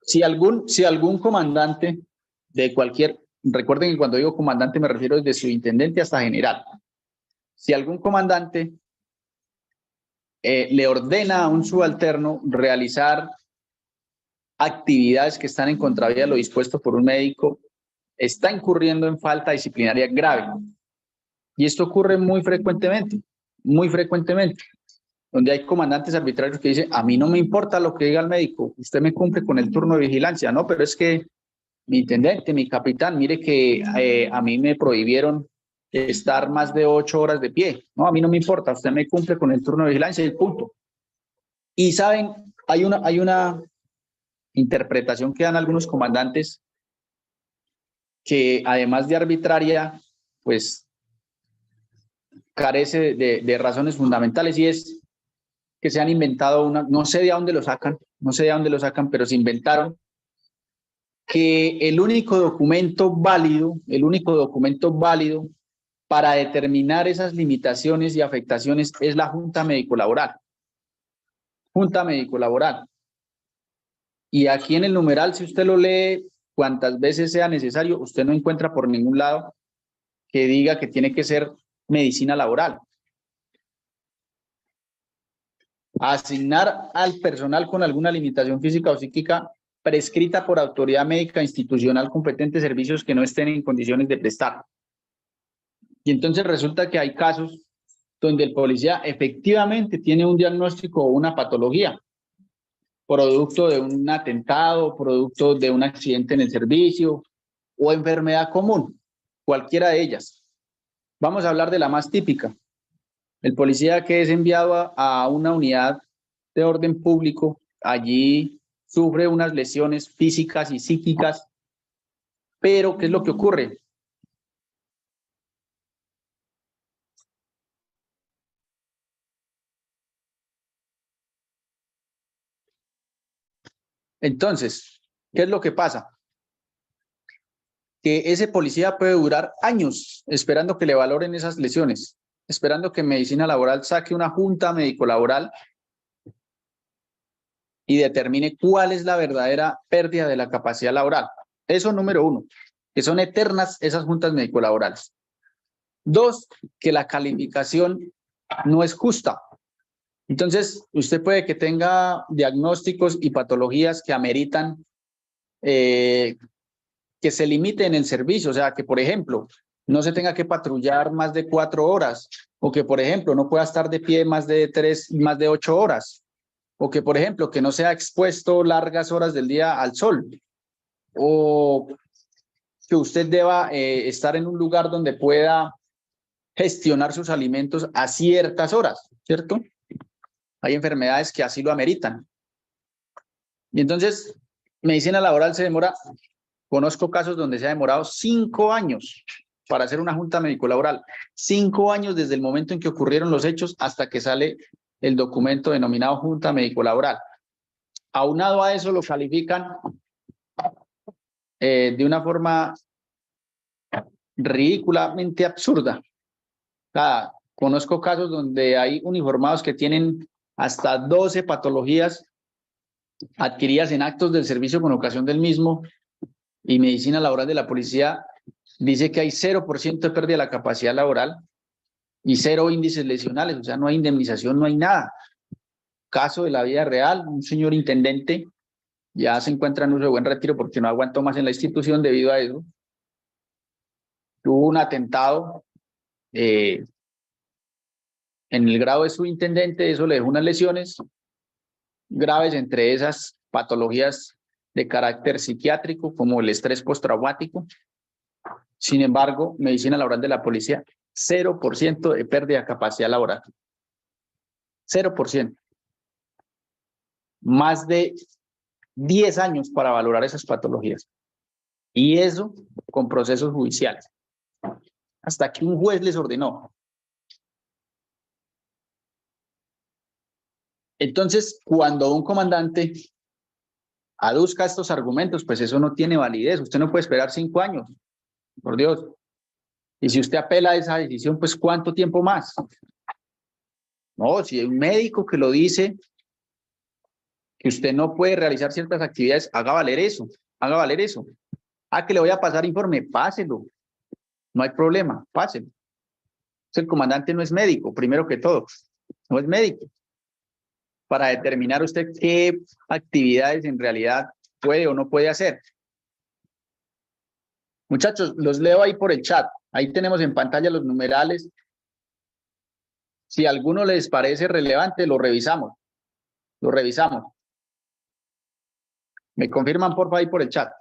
si algún comandante de cualquier, recuerden que cuando digo comandante me refiero desde subintendente hasta general. Si algún comandante le ordena a un subalterno realizar actividades que están en contravía de lo dispuesto por un médico, está incurriendo en falta disciplinaria grave. Y esto ocurre muy frecuentemente, donde hay comandantes arbitrarios que dicen, a mí no me importa lo que diga el médico, usted me cumple con el turno de vigilancia, no, pero es que mi intendente, mi capitán, mire que a mí me prohibieron estar más de 8 horas de pie, no, a mí no me importa, usted me cumple con el turno de vigilancia y punto. Y saben, hay una interpretación que dan algunos comandantes que además de arbitraria, pues carece de razones fundamentales, y es que se han inventado no sé de dónde lo sacan, pero se inventaron que el único documento válido para determinar esas limitaciones y afectaciones es la Junta Médico-Laboral. Y aquí en el numeral, si usted lo lee cuantas veces sea necesario, usted no encuentra por ningún lado que diga que tiene que ser medicina laboral. Asignar al personal con alguna limitación física o psíquica prescrita por autoridad médica institucional competente servicios que no estén en condiciones de prestar. Y entonces resulta que hay casos donde el policía efectivamente tiene un diagnóstico o una patología, producto de un atentado, producto de un accidente en el servicio o enfermedad común, cualquiera de ellas. Vamos a hablar de la más típica. El policía que es enviado a una unidad de orden público, allí sufre unas lesiones físicas y psíquicas, pero ¿qué es lo que ocurre? Entonces, ¿qué es lo que pasa? Que ese policía puede durar años esperando que le valoren esas lesiones, esperando que medicina laboral saque una junta médico-laboral y determine cuál es la verdadera pérdida de la capacidad laboral. Eso número uno, que son eternas esas juntas médico-laborales. Dos, que la calificación no es justa. Entonces, usted puede que tenga diagnósticos y patologías que ameritan que se limite en el servicio, o sea, que por ejemplo, no se tenga que patrullar más de 4 horas, o que por ejemplo, no pueda estar de pie más de 8 horas, o que por ejemplo, que no sea expuesto largas horas del día al sol, o que usted deba estar en un lugar donde pueda gestionar sus alimentos a ciertas horas, ¿cierto? Hay enfermedades que así lo ameritan. Y entonces, medicina laboral se demora, conozco casos donde se ha demorado 5 años para hacer una junta médico-laboral. 5 años desde el momento en que ocurrieron los hechos hasta que sale el documento denominado junta médico-laboral. Aunado a eso lo califican de una forma ridículamente absurda. Conozco casos donde hay uniformados que tienen hasta 12 patologías adquiridas en actos del servicio con ocasión del mismo, y medicina laboral de la policía dice que hay 0% de pérdida de la capacidad laboral y 0 índices lesionales, o sea, no hay indemnización, no hay nada. Caso de la vida real, un señor intendente ya se encuentra en uso de buen retiro porque no aguantó más en la institución debido a eso. Tuvo un atentado en el grado de subintendente, eso le dejó unas lesiones graves, entre esas patologías de carácter psiquiátrico, como el estrés postraumático. Sin embargo, medicina laboral de la policía, 0% de pérdida de capacidad laboral. 0%. Más de 10 años para valorar esas patologías. Y eso con procesos judiciales. Hasta que un juez les ordenó. Entonces, cuando un comandante aduzca estos argumentos, pues eso no tiene validez. Usted no puede esperar 5 años. Por Dios. Y si usted apela a esa decisión, pues ¿cuánto tiempo más? No, si hay un médico que lo dice, que usted no puede realizar ciertas actividades, haga valer eso, haga valer eso. Ah, que le voy a pasar informe, páselo. No hay problema, páselo. El comandante no es médico, primero que todo, no es médico. Para determinar usted qué actividades en realidad puede o no puede hacer. Muchachos, los leo ahí por el chat. Ahí tenemos en pantalla los numerales. Si a alguno les parece relevante, lo revisamos. Lo revisamos. Me confirman, por favor, ahí por el chat.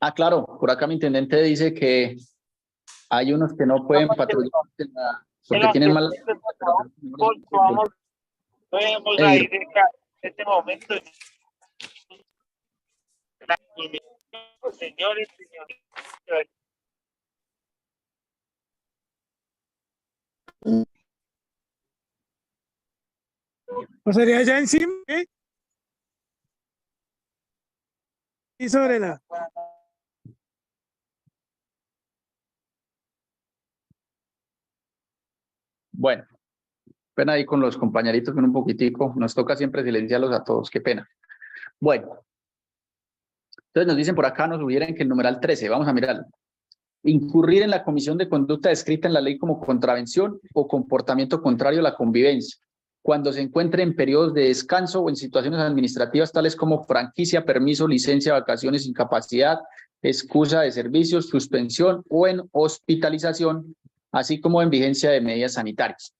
Ah, claro, por acá mi intendente dice que hay unos que no pueden patrullar porque tienen mala... Vemos ahí de este momento. Señores, señores. ¿O sería allá encima? ¿Eh? Y sobre la... Bueno, pena ahí con los compañeritos con un poquitico. Nos toca siempre silenciarlos a todos. Qué pena. Bueno. Entonces nos dicen por acá, nos subieran que el numeral 13. Vamos a mirarlo. Incurrir en la comisión de conducta descrita en la ley como contravención o comportamiento contrario a la convivencia, cuando se encuentre en periodos de descanso o en situaciones administrativas tales como franquicia, permiso, licencia, vacaciones, incapacidad, excusa de servicios, suspensión o en hospitalización, así como en vigencia de medidas sanitarias.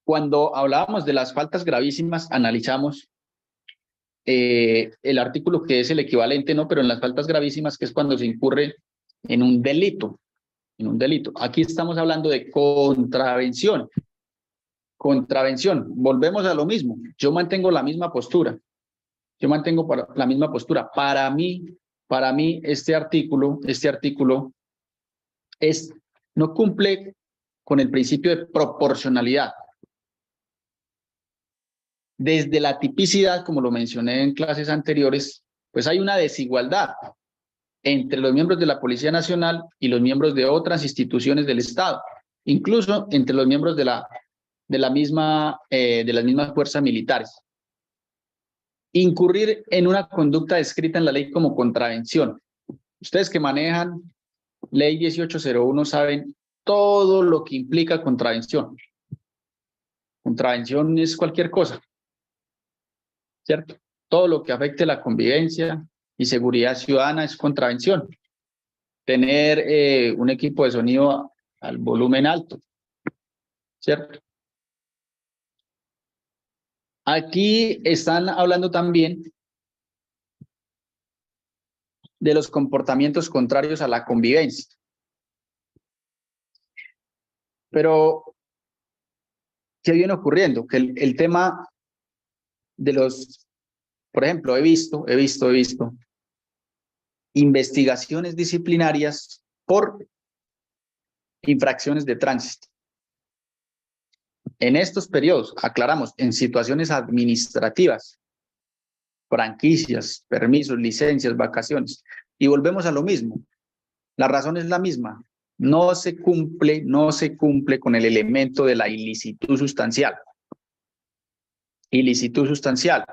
Cuando hablábamos de las faltas gravísimas, analizamos el artículo que es el equivalente, ¿no? Pero en las faltas gravísimas, que es cuando se incurre en un delito. En un delito. Aquí estamos hablando de contravención. Contravención. Volvemos a lo mismo. Yo mantengo la misma postura. Yo mantengo la misma postura. Para mí este artículo no cumple con el principio de proporcionalidad. Desde la tipicidad, como lo mencioné en clases anteriores, pues hay una desigualdad entre los miembros de la Policía Nacional y los miembros de otras instituciones del Estado, incluso entre los miembros de las mismas fuerzas militares. Incurrir en una conducta descrita en la ley como contravención. Ustedes que manejan ley 1801 saben todo lo que implica contravención. Contravención es cualquier cosa, ¿cierto? Todo lo que afecte la convivencia y seguridad ciudadana es contravención. tener un equipo de sonido al volumen alto, ¿cierto? Aquí están hablando también de los comportamientos contrarios a la convivencia. Pero, ¿qué viene ocurriendo? Que el tema de los, por ejemplo, he visto investigaciones disciplinarias por infracciones de tránsito. En estos periodos, aclaramos, en situaciones administrativas, franquicias, permisos, licencias, vacaciones, y volvemos a lo mismo. La razón es la misma. No se cumple con el elemento de la ilicitud sustancial. Ilicitud sustancial.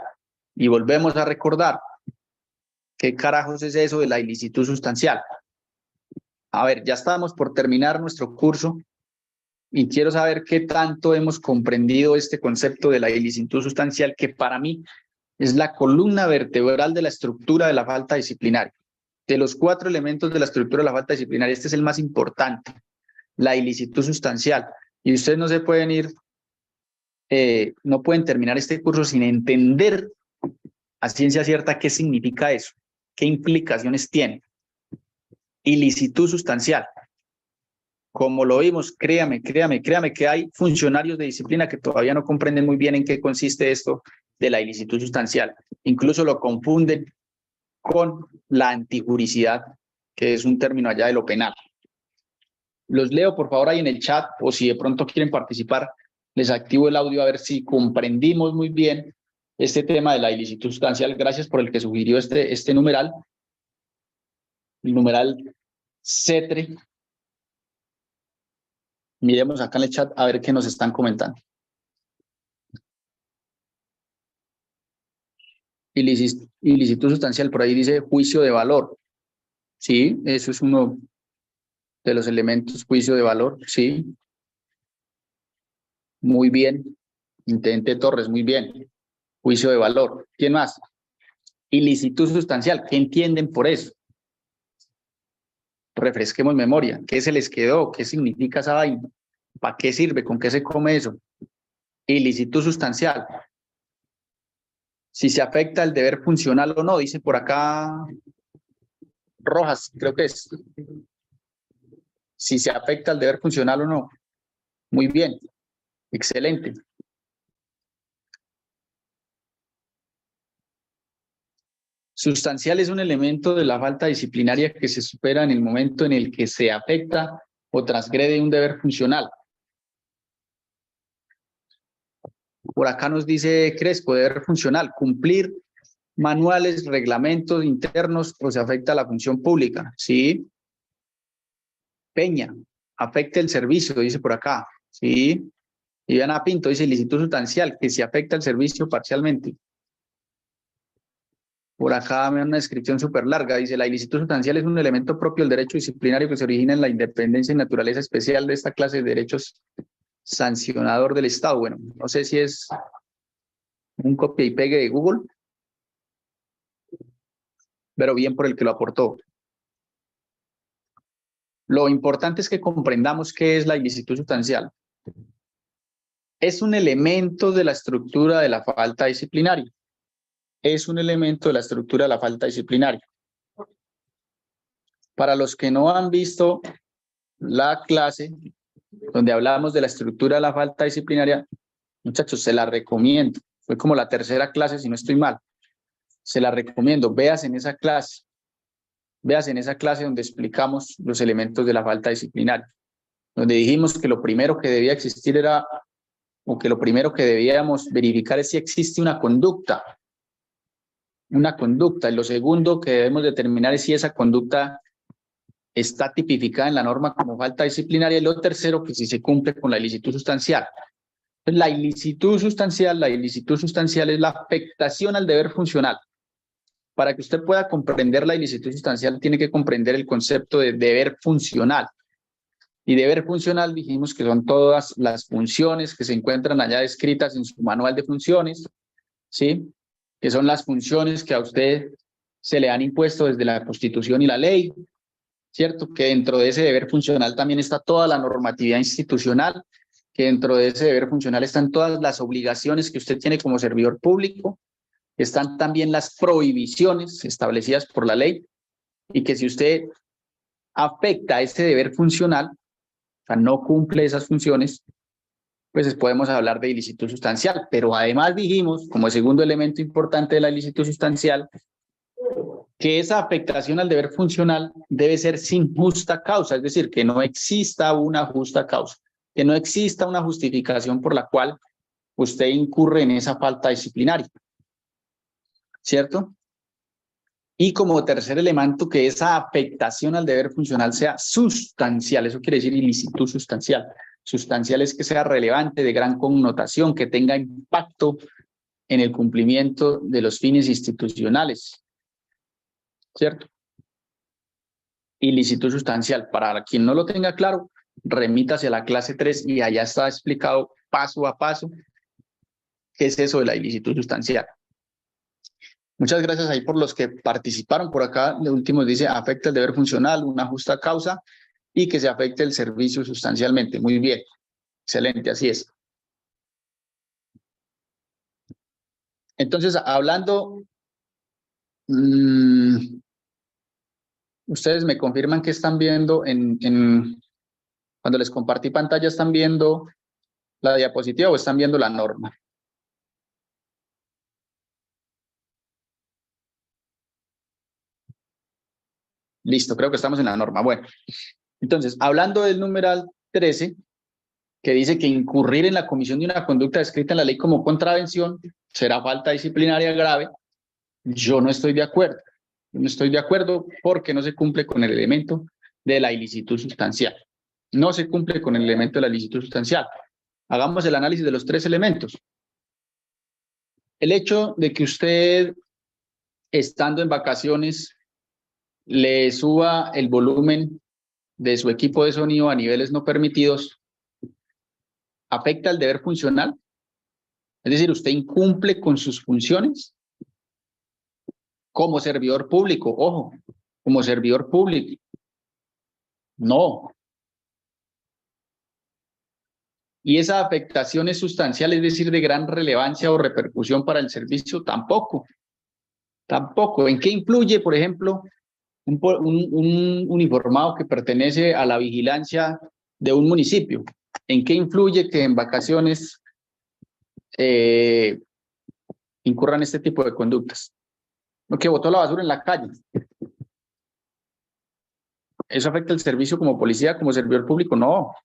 Y volvemos a recordar, ¿qué carajos es eso de la ilicitud sustancial? A ver, ya estamos por terminar nuestro curso y quiero saber qué tanto hemos comprendido este concepto de la ilicitud sustancial, que para mí es la columna vertebral de la estructura de la falta disciplinaria. De los 4 elementos de la estructura de la falta disciplinaria, este es el más importante, la ilicitud sustancial. Y ustedes no se pueden ir, no pueden terminar este curso sin entender a ciencia cierta qué significa eso, qué implicaciones tiene. Ilicitud sustancial. Como lo vimos, créame que hay funcionarios de disciplina que todavía no comprenden muy bien en qué consiste esto de la ilicitud sustancial. Incluso lo confunden con la antijuricidad, que es un término allá de lo penal. Los leo, por favor, ahí en el chat, o si de pronto quieren participar, les activo el audio a ver si comprendimos muy bien este tema de la ilicitud sustancial. Gracias por el que sugirió este numeral, el numeral CETRE. Miremos acá en el chat a ver qué nos están comentando. Ilicitud sustancial, por ahí dice juicio de valor. Sí, eso es uno de los elementos, juicio de valor, sí. Muy bien. Intendente Torres, muy bien. Juicio de valor. ¿Quién más? Ilicitud sustancial. ¿Qué entienden por eso? Refresquemos memoria. ¿Qué se les quedó? ¿Qué significa esa vaina? ¿Para qué sirve? ¿Con qué se come eso? Ilicitud sustancial. Si se afecta el deber funcional o no, dice por acá Rojas, creo que es. Si se afecta el deber funcional o no. Muy bien. Excelente. Sustancial es un elemento de la falta disciplinaria que se supera en el momento en el que se afecta o transgrede un deber funcional. Por acá nos dice Crespo, deber funcional, cumplir manuales, reglamentos internos o se afecta a la función pública. Sí. Peña, afecta el servicio, dice por acá. Sí. Y Diana Pinto dice ilicitud sustancial, que se afecta el servicio parcialmente. Por acá me da una descripción súper larga. Dice, la ilicitud sustancial es un elemento propio del derecho disciplinario que se origina en la independencia y naturaleza especial de esta clase de derechos sancionador del Estado. Bueno, no sé si es un copia y pegue de Google, pero bien por el que lo aportó. Lo importante es que comprendamos qué es la ilicitud sustancial. Es un elemento de la estructura de la falta disciplinaria. Es un elemento de la estructura de la falta disciplinaria. Para los que no han visto la clase donde hablamos de la estructura de la falta disciplinaria, muchachos, se la recomiendo. Fue como la 3ª clase, si no estoy mal. Se la recomiendo. Veas en esa clase. Veas en esa clase donde explicamos los elementos de la falta disciplinaria. Donde dijimos que lo primero que debía existir era, o que lo primero que debíamos verificar es si existe una conducta. Una conducta. Y lo segundo que debemos determinar es si esa conducta está tipificada en la norma como falta disciplinaria. Y lo tercero, que si se cumple con la ilicitud sustancial. La ilicitud sustancial es la afectación al deber funcional. Para que usted pueda comprender la ilicitud sustancial, tiene que comprender el concepto de deber funcional. Y deber funcional dijimos que son todas las funciones que se encuentran allá descritas en su manual de funciones, ¿sí? Que son las funciones que a usted se le han impuesto desde la Constitución y la ley, ¿cierto? Que dentro de ese deber funcional también está toda la normatividad institucional, que dentro de ese deber funcional están todas las obligaciones que usted tiene como servidor público, están también las prohibiciones establecidas por la ley, y que si usted afecta ese deber funcional, o sea, no cumple esas funciones, pues podemos hablar de ilicitud sustancial. Pero además dijimos, como segundo elemento importante de la ilicitud sustancial, que esa afectación al deber funcional debe ser sin justa causa, es decir, que no exista una justa causa, que no exista una justificación por la cual usted incurre en esa falta disciplinaria, ¿cierto? Y como tercer elemento, que esa afectación al deber funcional sea sustancial, eso quiere decir ilicitud sustancial. Sustancial es que sea relevante, de gran connotación, que tenga impacto en el cumplimiento de los fines institucionales, ¿cierto? Ilicitud sustancial. Para quien no lo tenga claro, remítase a la clase 3 y allá está explicado paso a paso qué es eso de la ilicitud sustancial. Muchas gracias ahí por los que participaron. Por acá, de último dice, afecta el deber funcional, una justa causa, y que se afecte el servicio sustancialmente. Muy bien, excelente, así es. Entonces, hablando, ustedes me confirman que están viendo cuando les compartí pantalla, ¿están viendo la diapositiva o están viendo la norma? Listo, creo que estamos en la norma. Bueno, entonces, hablando del numeral 13, que dice que incurrir en la comisión de una conducta descrita en la ley como contravención será falta disciplinaria grave, yo no estoy de acuerdo. Yo no estoy de acuerdo porque no se cumple con el elemento de la ilicitud sustancial. No se cumple con el elemento de la ilicitud sustancial. Hagamos el análisis de los tres elementos. El hecho de que usted, estando en vacaciones, le suba el volumen de su equipo de sonido a niveles no permitidos, ¿afecta el deber funcional? Es decir, ¿usted incumple con sus funciones como servidor público? Ojo, como servidor público. No. Y esa afectación es sustancial, es decir, de gran relevancia o repercusión para el servicio, tampoco. Tampoco. ¿En qué influye, por ejemplo, un uniformado que pertenece a la vigilancia de un municipio? ¿En qué influye que en vacaciones incurran este tipo de conductas? Lo que botó la basura en la calle. ¿Eso afecta el servicio como policía, como servidor público? No.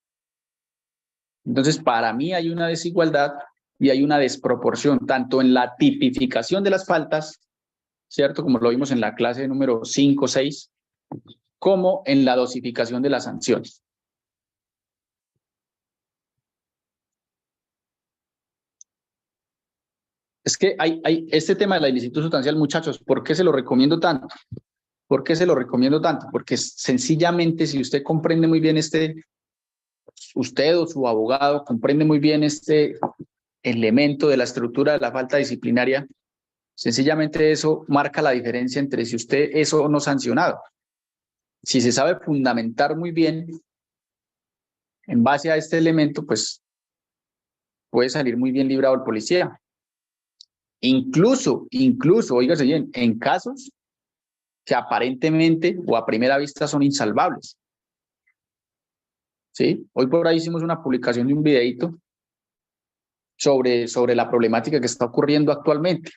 Entonces, para mí hay una desigualdad y hay una desproporción, tanto en la tipificación de las faltas, ¿cierto? Como lo vimos en la clase número 5, 6, como en la dosificación de las sanciones. Es que hay este tema de la ilicitud sustancial, muchachos, ¿por qué se lo recomiendo tanto? ¿Por qué se lo recomiendo tanto? Porque sencillamente, si usted comprende muy bien usted o su abogado comprende muy bien este elemento de la estructura de la falta disciplinaria, sencillamente eso marca la diferencia entre si usted es o no sancionado. Si se sabe fundamentar muy bien en base a este elemento, pues puede salir muy bien librado el policía. Incluso, óigase bien, en casos que aparentemente o a primera vista son insalvables. ¿Sí? Hoy por ahí hicimos una publicación de un videíto sobre la problemática que está ocurriendo actualmente.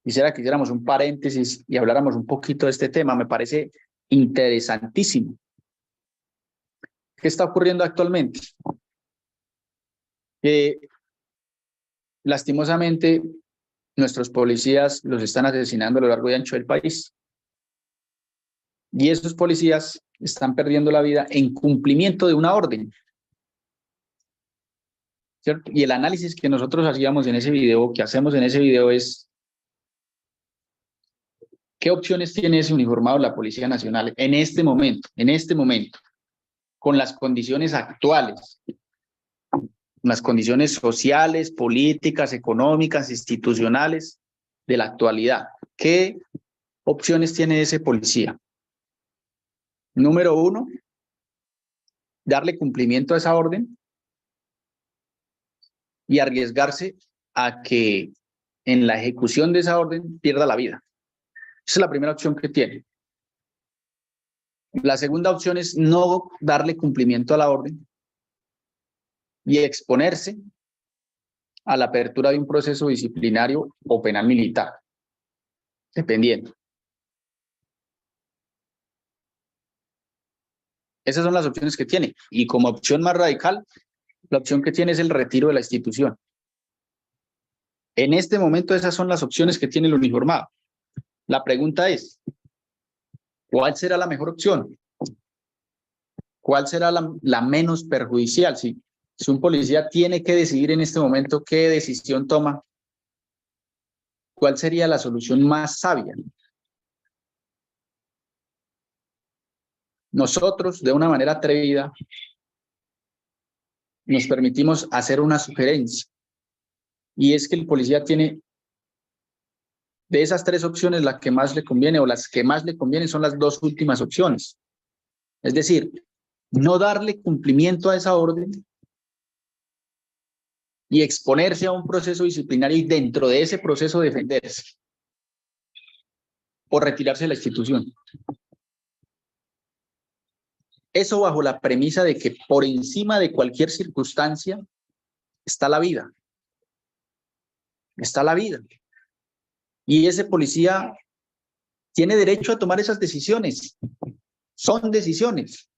Quisiera que hiciéramos un paréntesis y habláramos un poquito de este tema. Me parece interesantísimo. ¿Qué está ocurriendo actualmente? Que lastimosamente nuestros policías los están asesinando a lo largo y ancho del país. Y esos policías están perdiendo la vida en cumplimiento de una orden. ¿Cierto? Y el análisis que nosotros hacíamos en ese video, que hacemos en ese video es ¿qué opciones tiene ese uniformado de la Policía Nacional en este momento, con las condiciones actuales, las condiciones sociales, políticas, económicas, institucionales de la actualidad? ¿Qué opciones tiene ese policía? Número 1, darle cumplimiento a esa orden y arriesgarse a que en la ejecución de esa orden pierda la vida. Esa es la primera opción que tiene. La segunda opción es no darle cumplimiento a la orden y exponerse a la apertura de un proceso disciplinario o penal militar, dependiendo. Esas son las opciones que tiene. Y como opción más radical, la opción que tiene es el retiro de la institución. En este momento esas son las opciones que tiene el uniformado. La pregunta es, ¿cuál será la mejor opción? ¿Cuál será la menos perjudicial? Si un policía tiene que decidir en este momento qué decisión toma, ¿cuál sería la solución más sabia? Nosotros, de una manera atrevida, nos permitimos hacer una sugerencia. Y es que el policía tiene, de esas 3 opciones, la que más le conviene o las que más le convienen son las 2 últimas opciones. Es decir, no darle cumplimiento a esa orden y exponerse a un proceso disciplinario y dentro de ese proceso defenderse o retirarse de la institución. Eso bajo la premisa de que por encima de cualquier circunstancia está la vida. Está la vida. Y ese policía tiene derecho a tomar esas decisiones. Son decisiones.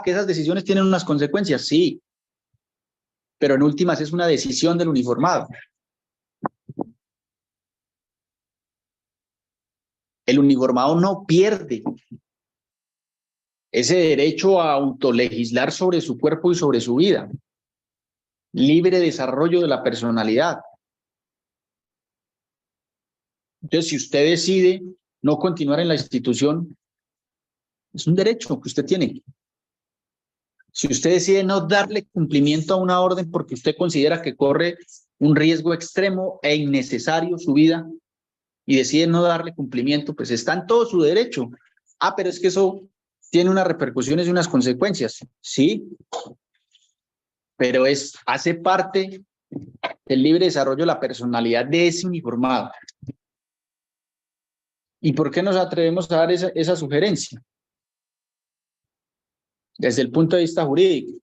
Que esas decisiones tienen unas consecuencias, sí. Pero en últimas es una decisión del uniformado. El uniformado no pierde ese derecho a autolegislar sobre su cuerpo y sobre su vida. Libre desarrollo de la personalidad. Entonces, si usted decide no continuar en la institución, es un derecho que usted tiene. Si usted decide no darle cumplimiento a una orden porque usted considera que corre un riesgo extremo e innecesario su vida y decide no darle cumplimiento, pues está en todo su derecho. Pero es que eso tiene unas repercusiones y unas consecuencias. Sí, pero hace parte del libre desarrollo de la personalidad de ese uniformado. ¿Y por qué nos atrevemos a dar esa sugerencia? Desde el punto de vista jurídico.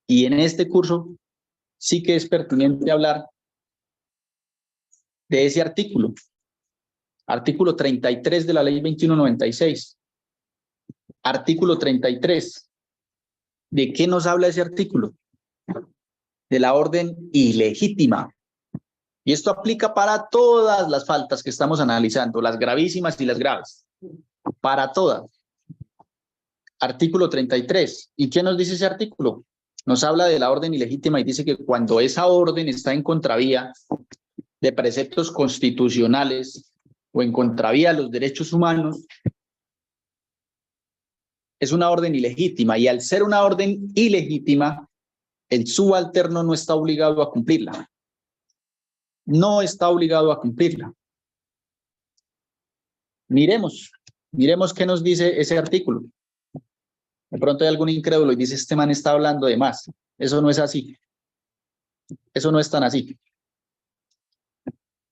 Y en este curso sí que es pertinente hablar de ese artículo. Artículo 33 de la Ley 2196. Artículo 33. ¿De qué nos habla ese artículo? De la orden ilegítima. Y esto aplica para todas las faltas que estamos analizando, las gravísimas y las graves. Para todas. Artículo 33. ¿Y qué nos dice ese artículo? Nos habla de la orden ilegítima y dice que cuando esa orden está en contravía de preceptos constitucionales o en contravía de los derechos humanos, es una orden ilegítima. Y al ser una orden ilegítima, el subalterno no está obligado a cumplirla. No está obligado a cumplirla. Miremos qué nos dice ese artículo. De pronto hay algún incrédulo y dice, este man está hablando de más. Eso no es así. Eso no es tan así.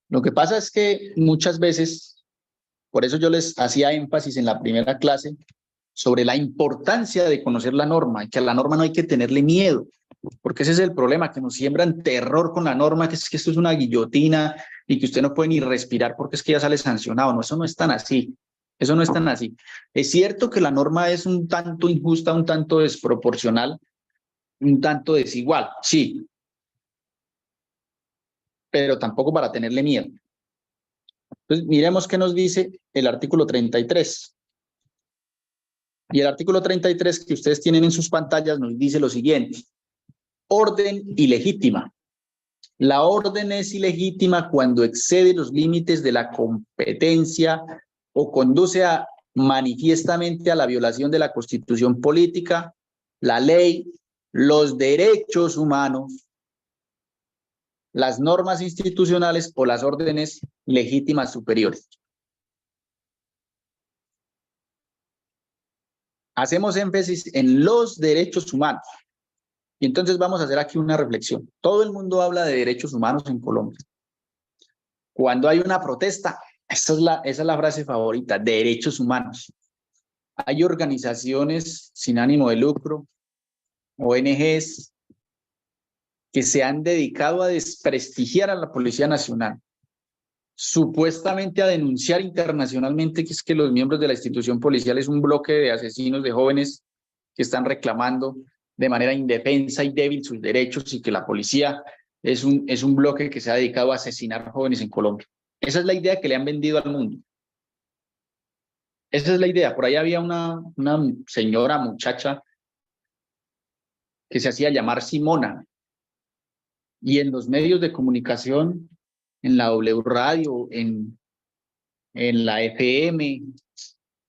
Lo que pasa es que muchas veces, por eso yo les hacía énfasis en la primera clase, sobre la importancia de conocer la norma, y que a la norma no hay que tenerle miedo, porque ese es el problema, que nos siembran terror con la norma, que es que esto es una guillotina y que usted no puede ni respirar porque es que ya sale sancionado. No, eso no es tan así. Eso no es tan así. Es cierto que la norma es un tanto injusta, un tanto desproporcional, un tanto desigual, sí, pero tampoco para tenerle miedo. Entonces, miremos qué nos dice el artículo 33. Y el artículo 33 que ustedes tienen en sus pantallas nos dice lo siguiente. Orden ilegítima. La orden es ilegítima cuando excede los límites de la competencia o conduce manifiestamente a la violación de la Constitución política, la ley, los derechos humanos, las normas institucionales o las órdenes legítimas superiores. hacemos énfasis en los derechos humanos. Y entonces vamos a hacer aquí una reflexión. Todo el mundo habla de derechos humanos en Colombia. Cuando hay una protesta, esa es la frase favorita, derechos humanos. Hay organizaciones sin ánimo de lucro, ONGs, que se han dedicado a desprestigiar a la Policía Nacional, supuestamente a denunciar internacionalmente que es que los miembros de la institución policial es un bloque de asesinos de jóvenes que están reclamando de manera indefensa y débil sus derechos y que la policía es un bloque que se ha dedicado a asesinar jóvenes en Colombia. Esa es la idea que le han vendido al mundo. Esa es la idea. Por ahí había una señora, muchacha, que se hacía llamar Simona. Y en los medios de comunicación, en la W Radio, en la FM,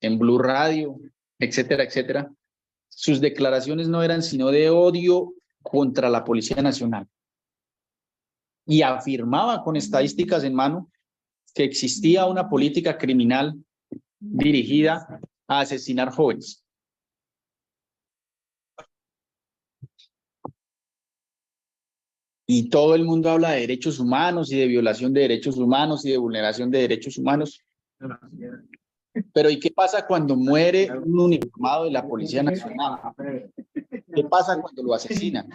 en Blue Radio, etcétera, etcétera, sus declaraciones no eran sino de odio contra la Policía Nacional. Y afirmaba con estadísticas en mano que existía una política criminal dirigida a asesinar jóvenes. Y todo el mundo habla de derechos humanos y de violación de derechos humanos y de vulneración de derechos humanos. Pero ¿y qué pasa cuando muere un uniformado de la Policía Nacional? ¿Qué pasa cuando lo asesinan?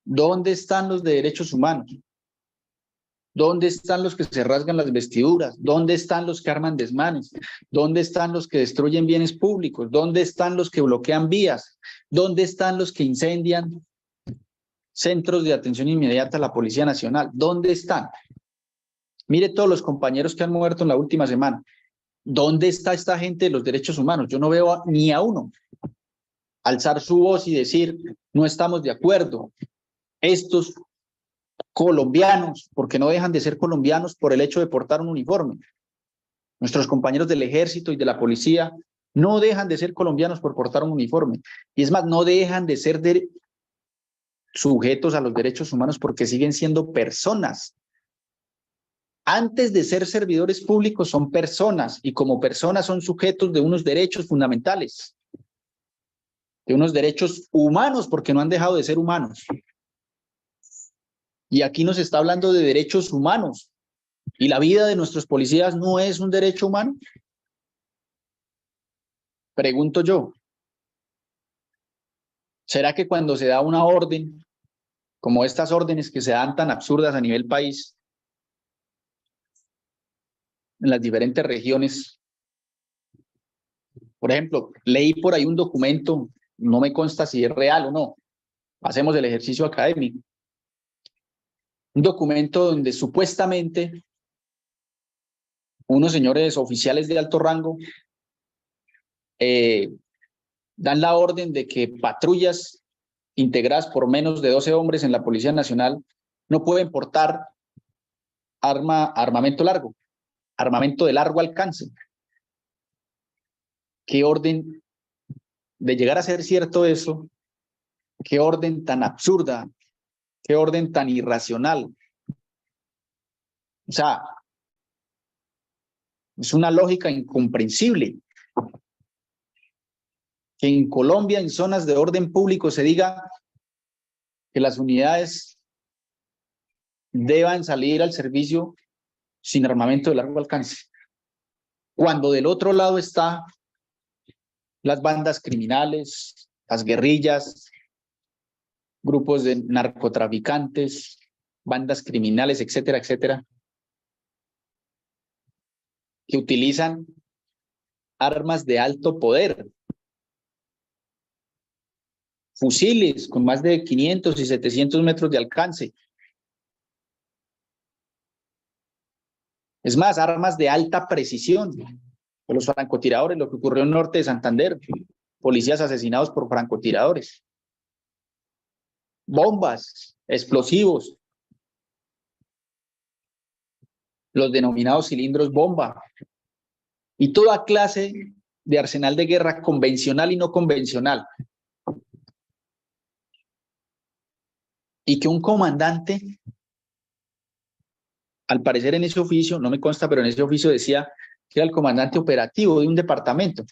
¿Dónde están los de derechos humanos? ¿Dónde están los que se rasgan las vestiduras? ¿Dónde están los que arman desmanes? ¿Dónde están los que destruyen bienes públicos? ¿Dónde están los que bloquean vías? ¿Dónde están los que incendian centros de atención inmediata a la Policía Nacional? ¿Dónde están? Mire todos los compañeros que han muerto en la última semana. ¿Dónde está esta gente de los derechos humanos? Yo no veo ni a uno alzar su voz y decir, no estamos de acuerdo. Estos colombianos, porque no dejan de ser colombianos por el hecho de portar un uniforme. Nuestros compañeros del ejército y de la policía no dejan de ser colombianos por portar un uniforme. Y es más, no dejan de ser sujetos a los derechos humanos porque siguen siendo personas. Antes de ser servidores públicos son personas y como personas son sujetos de unos derechos fundamentales, de unos derechos humanos porque no han dejado de ser humanos. Y aquí nos está hablando de derechos humanos. ¿Y la vida de nuestros policías no es un derecho humano? Pregunto yo. ¿Será que cuando se da una orden, como estas órdenes que se dan tan absurdas a nivel país, en las diferentes regiones, por ejemplo, leí por ahí un documento, no me consta si es real o no, hacemos el ejercicio académico, un documento donde supuestamente unos señores oficiales de alto rango dan la orden de que patrullas integradas por menos de 12 hombres en la Policía Nacional no pueden portar armamento largo, armamento de largo alcance. ¿Qué orden, de llegar a ser cierto eso, qué orden tan absurda, qué orden tan irracional? O sea, es una lógica incomprensible que en Colombia, en zonas de orden público, se diga que las unidades deban salir al servicio sin armamento de largo alcance, cuando del otro lado está las bandas criminales, las guerrillas, grupos de narcotraficantes, bandas criminales, etcétera, etcétera, que utilizan armas de alto poder, fusiles con más de 500 y 700 metros de alcance. Es más, armas de alta precisión. Los francotiradores, lo que ocurrió en el norte de Santander, policías asesinados por francotiradores. Bombas, explosivos, los denominados cilindros bomba, y toda clase de arsenal de guerra convencional y no convencional. Y que un comandante, al parecer en ese oficio, no me consta, pero en ese oficio decía que era el comandante operativo de un departamento.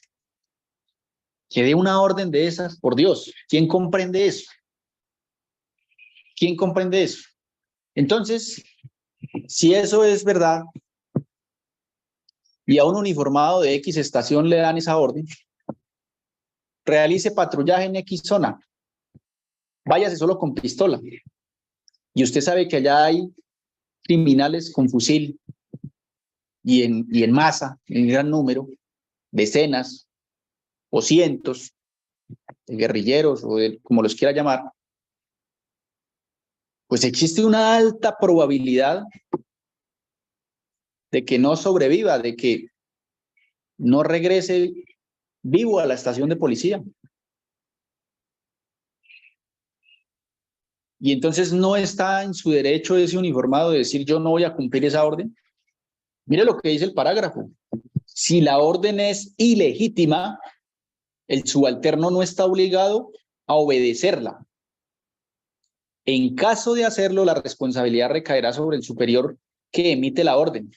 que dé una orden de esas, por Dios, ¿quién comprende eso? ¿Quién comprende eso? Entonces, si eso es verdad y a un uniformado de X estación le dan esa orden, realice patrullaje en X zona, váyase solo con pistola. Y usted sabe que allá hay criminales con fusil y en masa, en gran número, decenas o cientos de guerrilleros o de, como los quiera llamar, pues existe una alta probabilidad de que no sobreviva, de que no regrese vivo a la estación de policía. Y entonces no está en su derecho ese uniformado de decir yo no voy a cumplir esa orden. Mire lo que dice el parágrafo. Si la orden es ilegítima, el subalterno no está obligado a obedecerla. En caso de hacerlo, la responsabilidad recaerá sobre el superior que emite la orden.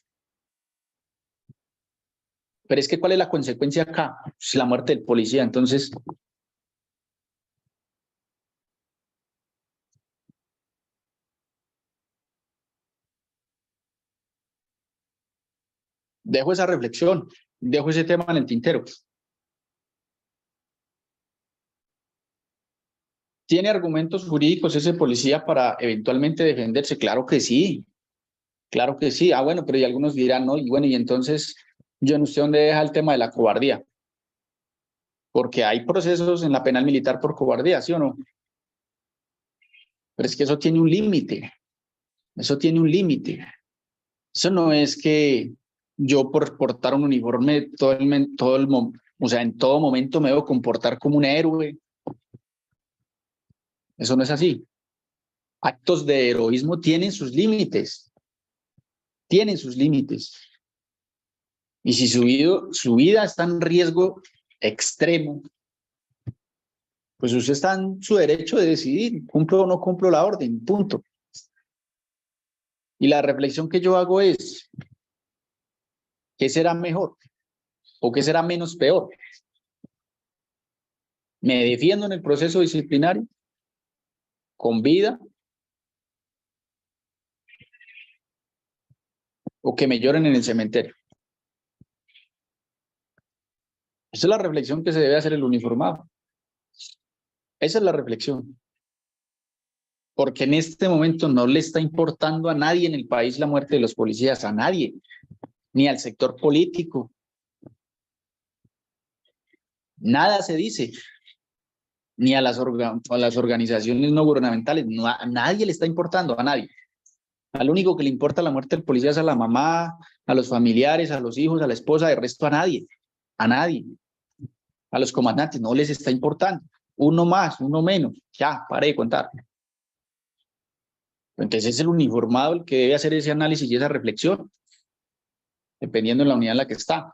Pero es que ¿cuál es la consecuencia acá? Pues la muerte del policía. Entonces, dejo esa reflexión, dejo ese tema en el tintero. ¿Tiene argumentos jurídicos ese policía para eventualmente defenderse? Claro que sí, claro que sí. Ah, bueno, pero y algunos dirán, no, y bueno, y entonces, yo no sé dónde deja el tema de la cobardía. Porque hay procesos en la penal militar por cobardía, ¿sí o no? Pero es que eso tiene un límite. Eso tiene un límite. Eso no es que yo por portar un uniforme o sea, en todo momento me debo comportar como un héroe. Eso no es así. Actos de heroísmo tienen sus límites. Tienen sus límites. Y si su vida está en riesgo extremo, pues usted está en su derecho de decidir, cumplo o no cumplo la orden, punto. Y la reflexión que yo hago es, ¿qué será mejor? ¿O qué será menos peor? ¿Me defiendo en el proceso disciplinario? ¿Con vida? ¿O que me lloren en el cementerio? Esa es la reflexión que se debe hacer el uniformado. Esa es la reflexión. Porque en este momento no le está importando a nadie en el país la muerte de los policías, a nadie, ni al sector político. Nada se dice, ni a las organizaciones no gubernamentales, no, a nadie le está importando, a nadie. Al único que le importa la muerte del policía es a la mamá, a los familiares, a los hijos, a la esposa, de resto a nadie, a nadie. A los comandantes no les está importando. Uno más, uno menos, ya, pare de contar. Entonces es el uniformado el que debe hacer ese análisis y esa reflexión, dependiendo de la unidad en la que está.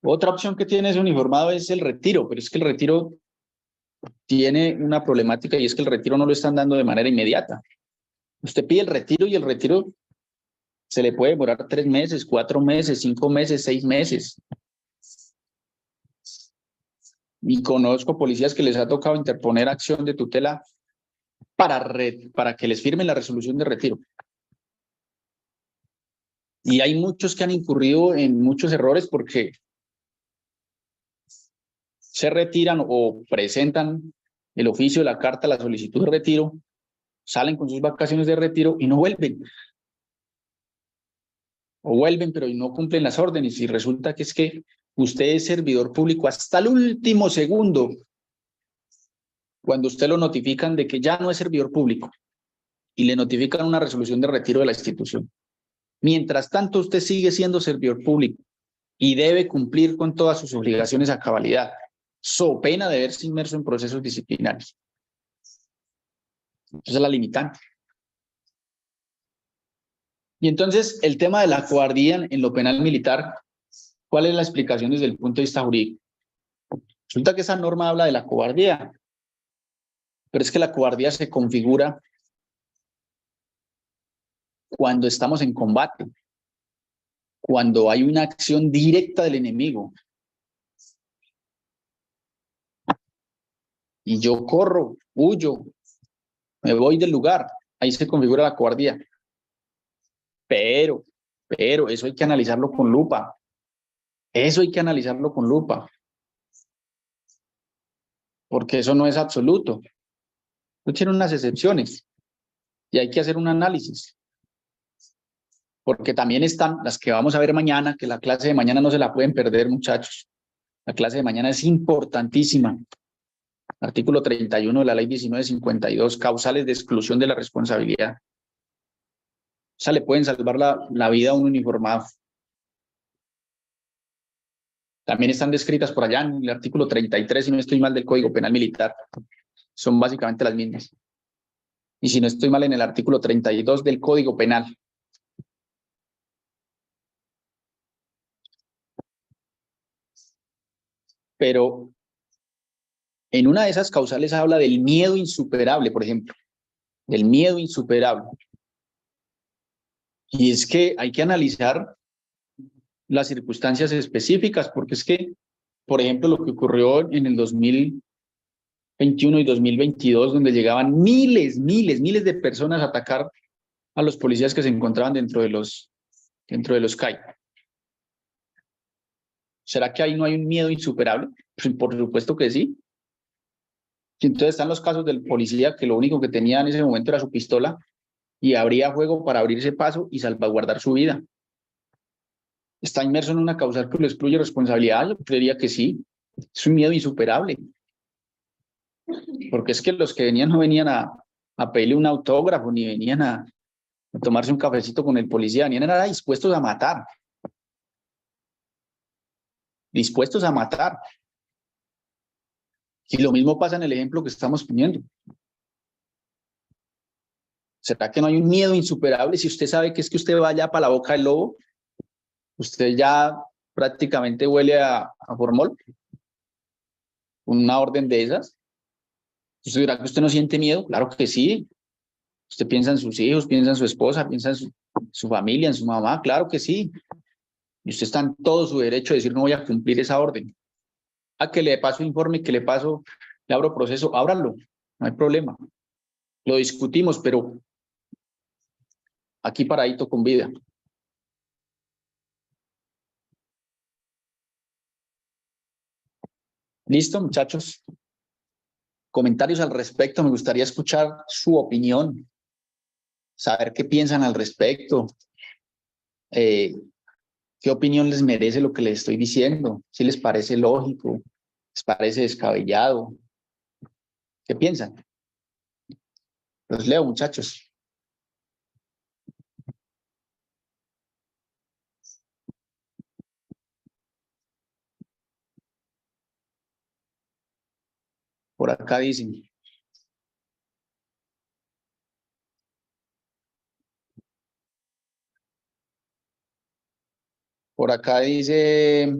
Otra opción que tiene ese uniformado es el retiro, pero es que el retiro tiene una problemática y es que el retiro no lo están dando de manera inmediata. Usted pide el retiro y el retiro se le puede demorar 3 meses, 4 meses, 5 meses, 6 meses. Y conozco policías que les ha tocado interponer acción de tutela para que les firmen la resolución de retiro. Y hay muchos que han incurrido en muchos errores porque se retiran o presentan el oficio, la carta, la solicitud de retiro, salen con sus vacaciones de retiro y no vuelven. O vuelven, pero no cumplen las órdenes y resulta que es que usted es servidor público hasta el último segundo cuando usted lo notifican de que ya no es servidor público y le notifican una resolución de retiro de la institución. Mientras tanto, usted sigue siendo servidor público y debe cumplir con todas sus obligaciones a cabalidad, so pena de verse inmerso en procesos disciplinarios. Esa es la limitante. Y entonces, el tema de la cobardía en lo penal militar, ¿cuál es la explicación desde el punto de vista jurídico? Resulta que esa norma habla de la cobardía, pero es que la cobardía se configura cuando estamos en combate, cuando hay una acción directa del enemigo. y yo corro, huyo, me voy del lugar, ahí se configura la cobardía. Pero eso hay que analizarlo con lupa. Eso hay que analizarlo con lupa. Porque eso no es absoluto. Eso tiene unas excepciones y hay que hacer un análisis. Porque también están las que vamos a ver mañana, que la clase de mañana no se la pueden perder, muchachos. La clase de mañana es importantísima. Artículo 31 de la ley 1952, causales de exclusión de la responsabilidad. O sea, le pueden salvar la vida a un uniformado. También están descritas por allá en el artículo 33, si no estoy mal, del Código Penal Militar. Son básicamente las mismas. Y si no estoy mal, en el artículo 32 del Código Penal. Pero en una de esas causales habla del miedo insuperable, por ejemplo. Del miedo insuperable. Y es que hay que analizar las circunstancias específicas, porque es que, por ejemplo, lo que ocurrió en el 2021 y 2022, donde llegaban miles de personas a atacar a los policías que se encontraban dentro de los CAI. ¿Será que ahí no hay un miedo insuperable? Pues por supuesto que sí. Y entonces están los casos del policía que lo único que tenía en ese momento era su pistola y abría fuego para abrirse paso y salvaguardar su vida. ¿Está inmerso en una causal que lo excluye responsabilidad? Yo creería que sí. Es un miedo insuperable. Porque es que los que venían no venían a pedirle un autógrafo, ni venían a tomarse un cafecito con el policía, venían a dispuestos a matar. Dispuestos a matar. Y lo mismo pasa en el ejemplo que estamos poniendo. ¿Será que no hay un miedo insuperable si usted sabe que es que usted vaya para la boca del lobo? Usted ya prácticamente huele a formol. Una orden de esas. ¿Usted dirá que usted no siente miedo? Claro que sí. Usted piensa en sus hijos, piensa en su esposa, piensa en su familia, en su mamá. Claro que sí. Y usted está en todo su derecho de decir no voy a cumplir esa orden. A que le paso informe, que le paso, le abro proceso, ábralo. No hay problema. Lo discutimos, pero aquí paradito con vida. ¿Listo, muchachos? Comentarios al respecto. Me gustaría escuchar su opinión. Saber qué piensan al respecto. ¿Qué opinión les merece lo que les estoy diciendo? ¿Si les parece lógico? ¿Les parece descabellado? ¿Qué piensan? Los leo, muchachos. Por acá dicen. Por acá dice,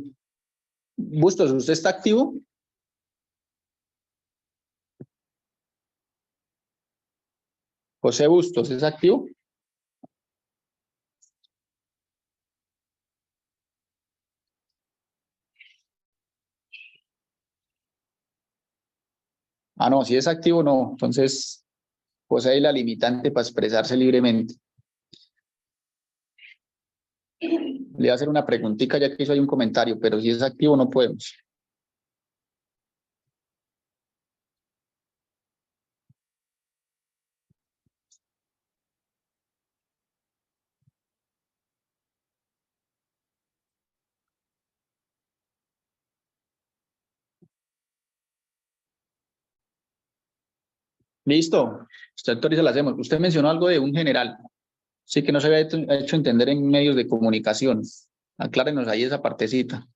Bustos, ¿usted está activo? José Bustos, ¿es activo? Ah, no, si es activo, no. Entonces, pues ahí la limitante para expresarse libremente. Le voy a hacer una preguntita ya que hizo ahí un comentario, pero si es activo no podemos. Listo. Usted autoriza, la hacemos. Usted mencionó algo de un general. Sí, que no se había hecho entender en medios de comunicación. Aclárenos ahí esa partecita.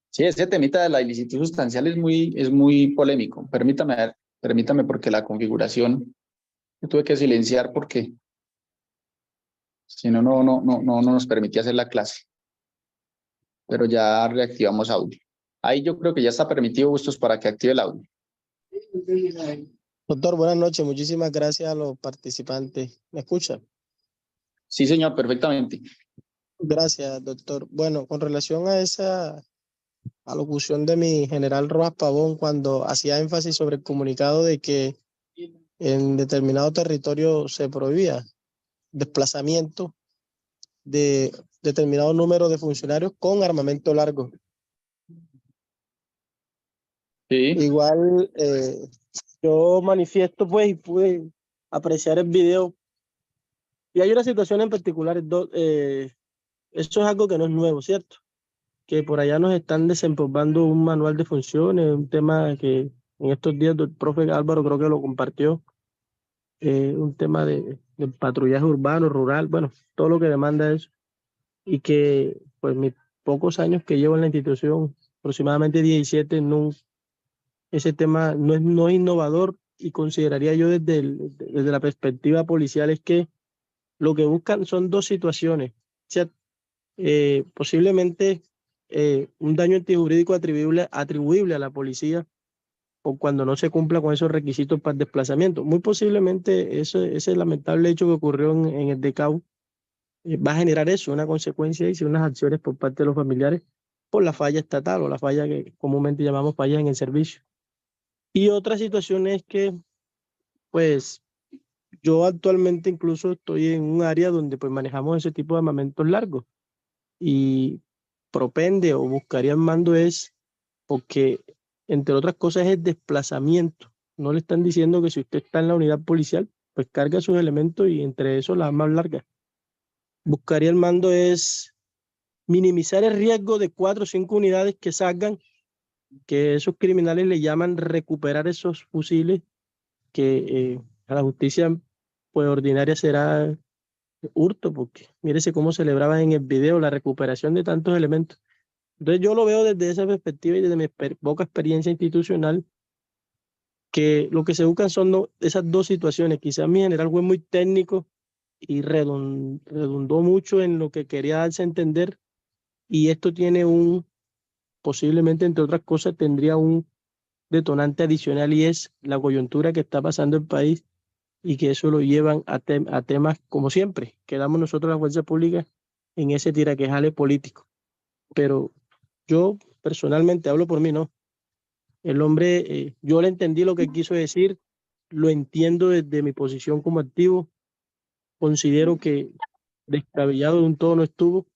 Sí, ese temita de la ilicitud sustancial es muy polémico. Permítame porque la configuración yo tuve que silenciar porque Si no, no nos permitía hacer la clase. Pero ya reactivamos audio. Ahí yo creo que ya está permitido, Bustos, para que active el audio. Doctor, buenas noches. Muchísimas gracias a los participantes. ¿Me escucha? Sí, señor, perfectamente. Gracias, doctor. Bueno, con relación a esa alocución de mi general Rojas Pavón cuando hacía énfasis sobre el comunicado de que en determinado territorio se prohibía desplazamiento de determinado número de funcionarios con armamento largo. Sí. Igual yo manifiesto pues y pude apreciar el video y hay una situación en particular, eso es algo que no es nuevo, ¿cierto? Que por allá nos están desempolvando un manual de funciones, un tema que en estos días el profe Álvaro creo que lo compartió, un tema de patrullaje urbano, rural, bueno, todo lo que demanda eso. Y que pues mis pocos años que llevo en la institución, aproximadamente 17, no, ese tema no es innovador y consideraría yo desde la perspectiva policial es que lo que buscan son dos situaciones. O sea, posiblemente un daño antijurídico atribuible a la policía o cuando no se cumpla con esos requisitos para el desplazamiento. Muy posiblemente ese lamentable hecho que ocurrió en el DECAU va a generar eso, una consecuencia y unas acciones por parte de los familiares por la falla estatal o la falla que comúnmente llamamos fallas en el servicio. Y otra situación es que, pues, yo actualmente incluso estoy en un área donde pues manejamos ese tipo de armamentos largos y propende o buscaría el mando es porque, entre otras cosas, es el desplazamiento. No le están diciendo que si usted está en la unidad policial, pues carga sus elementos y entre esos las más largas. Buscaría el mando es minimizar el riesgo de 4 o 5 unidades que salgan, que esos criminales le llaman recuperar esos fusiles, que a la justicia pues ordinaria será hurto, porque mírese cómo celebraban en el video la recuperación de tantos elementos. Entonces yo lo veo desde esa perspectiva y desde mi poca experiencia institucional, que lo que se buscan son esas dos situaciones. Quizás mi general fue muy técnico y redundó mucho en lo que quería darse a entender, y esto tiene posiblemente, entre otras cosas, tendría un detonante adicional y es la coyuntura que está pasando el país y que eso lo llevan a temas como siempre, quedamos nosotros las fuerzas públicas en ese tiraquejale político. Pero yo personalmente hablo por mí, ¿no? El hombre, yo le entendí lo que quiso decir, lo entiendo desde mi posición como activo, considero que descabellado de un todo no estuvo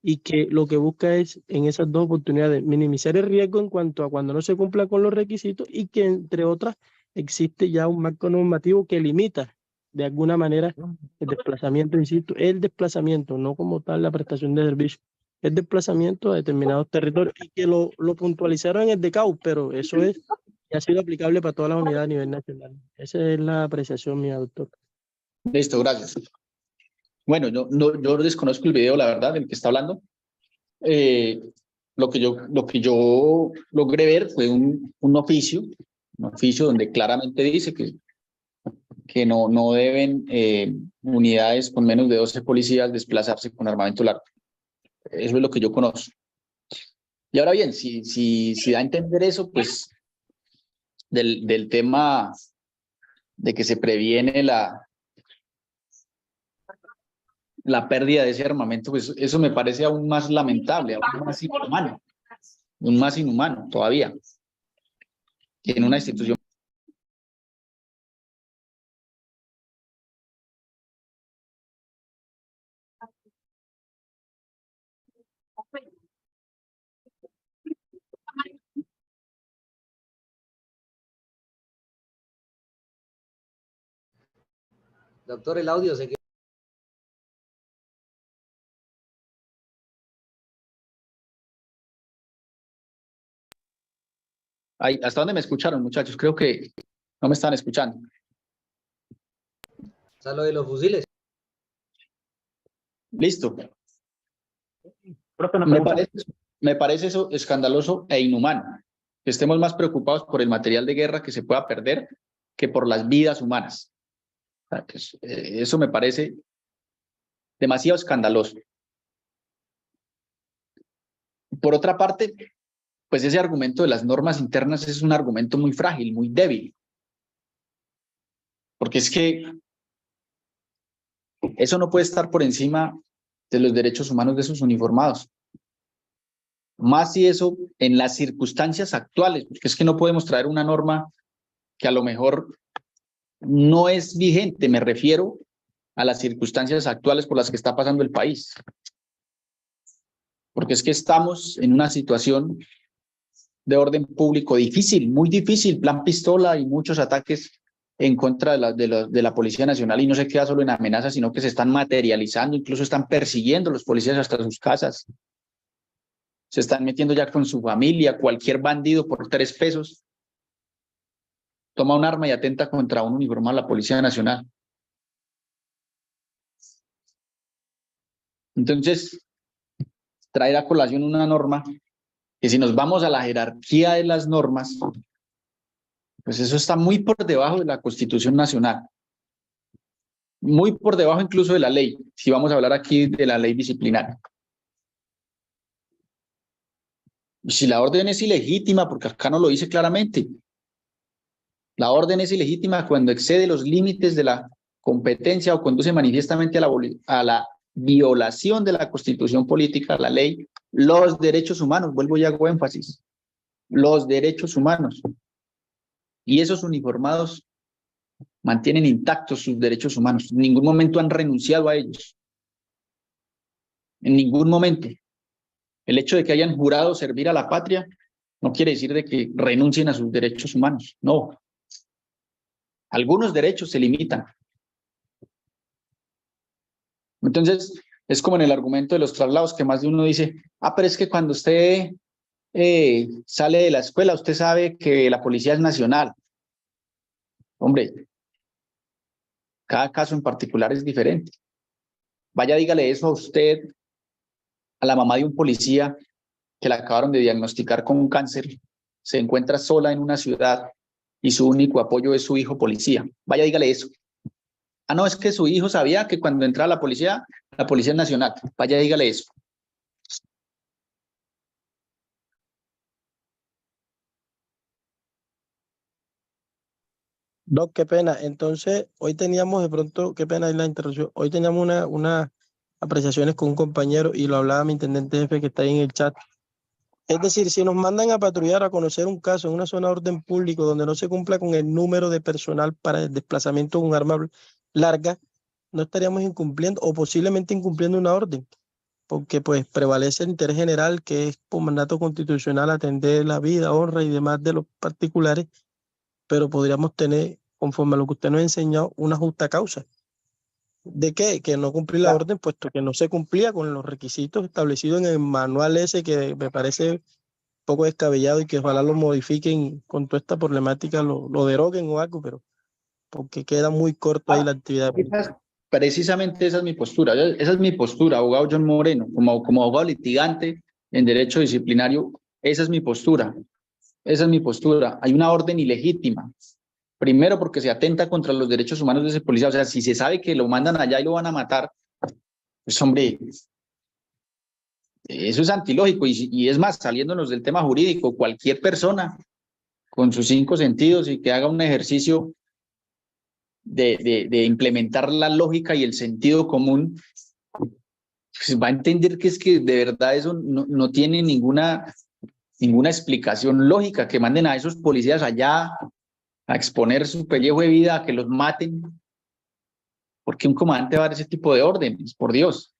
y que lo que busca es en esas dos oportunidades minimizar el riesgo en cuanto a cuando no se cumpla con los requisitos y que entre otras existe ya un marco normativo que limita de alguna manera el desplazamiento, insisto, el desplazamiento, no como tal la prestación de servicio, el desplazamiento a determinados territorios y que lo puntualizaron en el DECAU, pero eso ya ha sido aplicable para todas las unidades a nivel nacional. Esa es la apreciación mía, doctor. Listo, gracias. Bueno, yo desconozco el video, la verdad, del que está hablando. Lo que yo logré ver fue un oficio donde claramente dice que no deben unidades con menos de 12 policías desplazarse con armamento largo. Eso es lo que yo conozco. Y ahora bien, si da a entender eso, pues del tema de que se previene la pérdida de ese armamento, pues eso me parece aún más lamentable, aún más inhumano todavía, que en una institución. Doctor, el audio se quedó. ¿Hasta dónde me escucharon, muchachos? Creo que no me están escuchando. O sea, lo de los fusiles. Listo. Profe, una Me pregunta. parece eso escandaloso e inhumano, que estemos más preocupados por el material de guerra que se pueda perder que por las vidas humanas. O sea, eso me parece demasiado escandaloso. Por otra parte, pues ese argumento de las normas internas es un argumento muy frágil, muy débil. Porque es que eso no puede estar por encima de los derechos humanos de esos uniformados. Más si eso en las circunstancias actuales, porque es que no podemos traer una norma que a lo mejor no es vigente, me refiero a las circunstancias actuales por las que está pasando el país. Porque es que estamos en una situación de orden público difícil, muy difícil, plan pistola y muchos ataques en contra de la Policía Nacional, y no se queda solo en amenazas, sino que se están materializando, incluso están persiguiendo a los policías hasta sus casas. Se están metiendo ya con su familia, cualquier bandido por 3 pesos toma un arma y atenta contra un uniformado de la Policía Nacional. Entonces, traer a colación una norma que, si nos vamos a la jerarquía de las normas, pues eso está muy por debajo de la Constitución Nacional, muy por debajo incluso de la ley, si vamos a hablar aquí de la ley disciplinaria. Y si la orden es ilegítima, porque acá no lo dice claramente, la orden es ilegítima cuando excede los límites de la competencia o conduce manifiestamente a la violación de la Constitución política, la ley, los derechos humanos, vuelvo y hago énfasis, los derechos humanos. Y esos uniformados mantienen intactos sus derechos humanos. En ningún momento han renunciado a ellos. En ningún momento. El hecho de que hayan jurado servir a la patria no quiere decir de que renuncien a sus derechos humanos. No. Algunos derechos se limitan. Entonces, es como en el argumento de los traslados, que más de uno dice, pero es que cuando usted sale de la escuela, usted sabe que la policía es nacional. Hombre, cada caso en particular es diferente. Vaya, dígale eso a usted, a la mamá de un policía que la acabaron de diagnosticar con un cáncer, se encuentra sola en una ciudad y su único apoyo es su hijo policía. Vaya, dígale eso. No, es que su hijo sabía que cuando entraba la policía es nacional. Vaya, dígale eso. Doc, qué pena. Entonces, hoy teníamos de pronto, qué pena es la interrupción, hoy teníamos unas apreciaciones con un compañero y lo hablaba mi intendente jefe que está ahí en el chat. Es decir, si nos mandan a patrullar a conocer un caso en una zona de orden público donde no se cumpla con el número de personal para el desplazamiento de un arma larga, no estaríamos incumpliendo o posiblemente incumpliendo una orden, porque pues prevalece el interés general, que es por mandato constitucional atender la vida, honra y demás de los particulares, pero podríamos tener, conforme a lo que usted nos ha enseñado, una justa causa. ¿De qué? Que no cumplir la orden, puesto que no se cumplía con los requisitos establecidos en el manual ese, que me parece poco descabellado y que ojalá lo modifiquen con toda esta problemática, lo deroguen o algo, pero porque queda muy corto ahí la actividad. Precisamente esa es mi postura. Esa es mi postura, abogado John Moreno, como abogado litigante en derecho disciplinario. Esa es mi postura. Esa es mi postura. Hay una orden ilegítima. Primero, porque se atenta contra los derechos humanos de ese policía. O sea, si se sabe que lo mandan allá y lo van a matar, pues hombre, eso es antilógico. Y es más, saliéndonos del tema jurídico, cualquier persona con sus 5 sentidos y que haga un ejercicio de implementar la lógica y el sentido común, pues va a entender que es que de verdad eso no tiene ninguna explicación lógica, que manden a esos policías allá a exponer su pellejo de vida, a que los maten. ¿Por qué un comandante va a dar ese tipo de órdenes? Por Dios.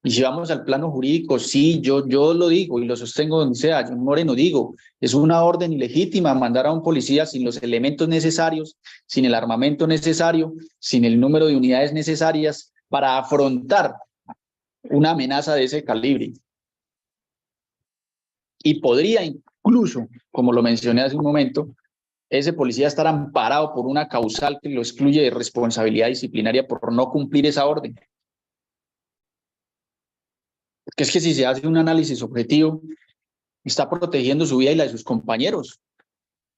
Y si vamos al plano jurídico, sí, yo lo digo y lo sostengo donde sea, yo Moreno digo, es una orden ilegítima mandar a un policía sin los elementos necesarios, sin el armamento necesario, sin el número de unidades necesarias para afrontar una amenaza de ese calibre. Y podría incluso, como lo mencioné hace un momento, ese policía estar amparado por una causal que lo excluye de responsabilidad disciplinaria por no cumplir esa orden. Porque es que si se hace un análisis objetivo, está protegiendo su vida y la de sus compañeros.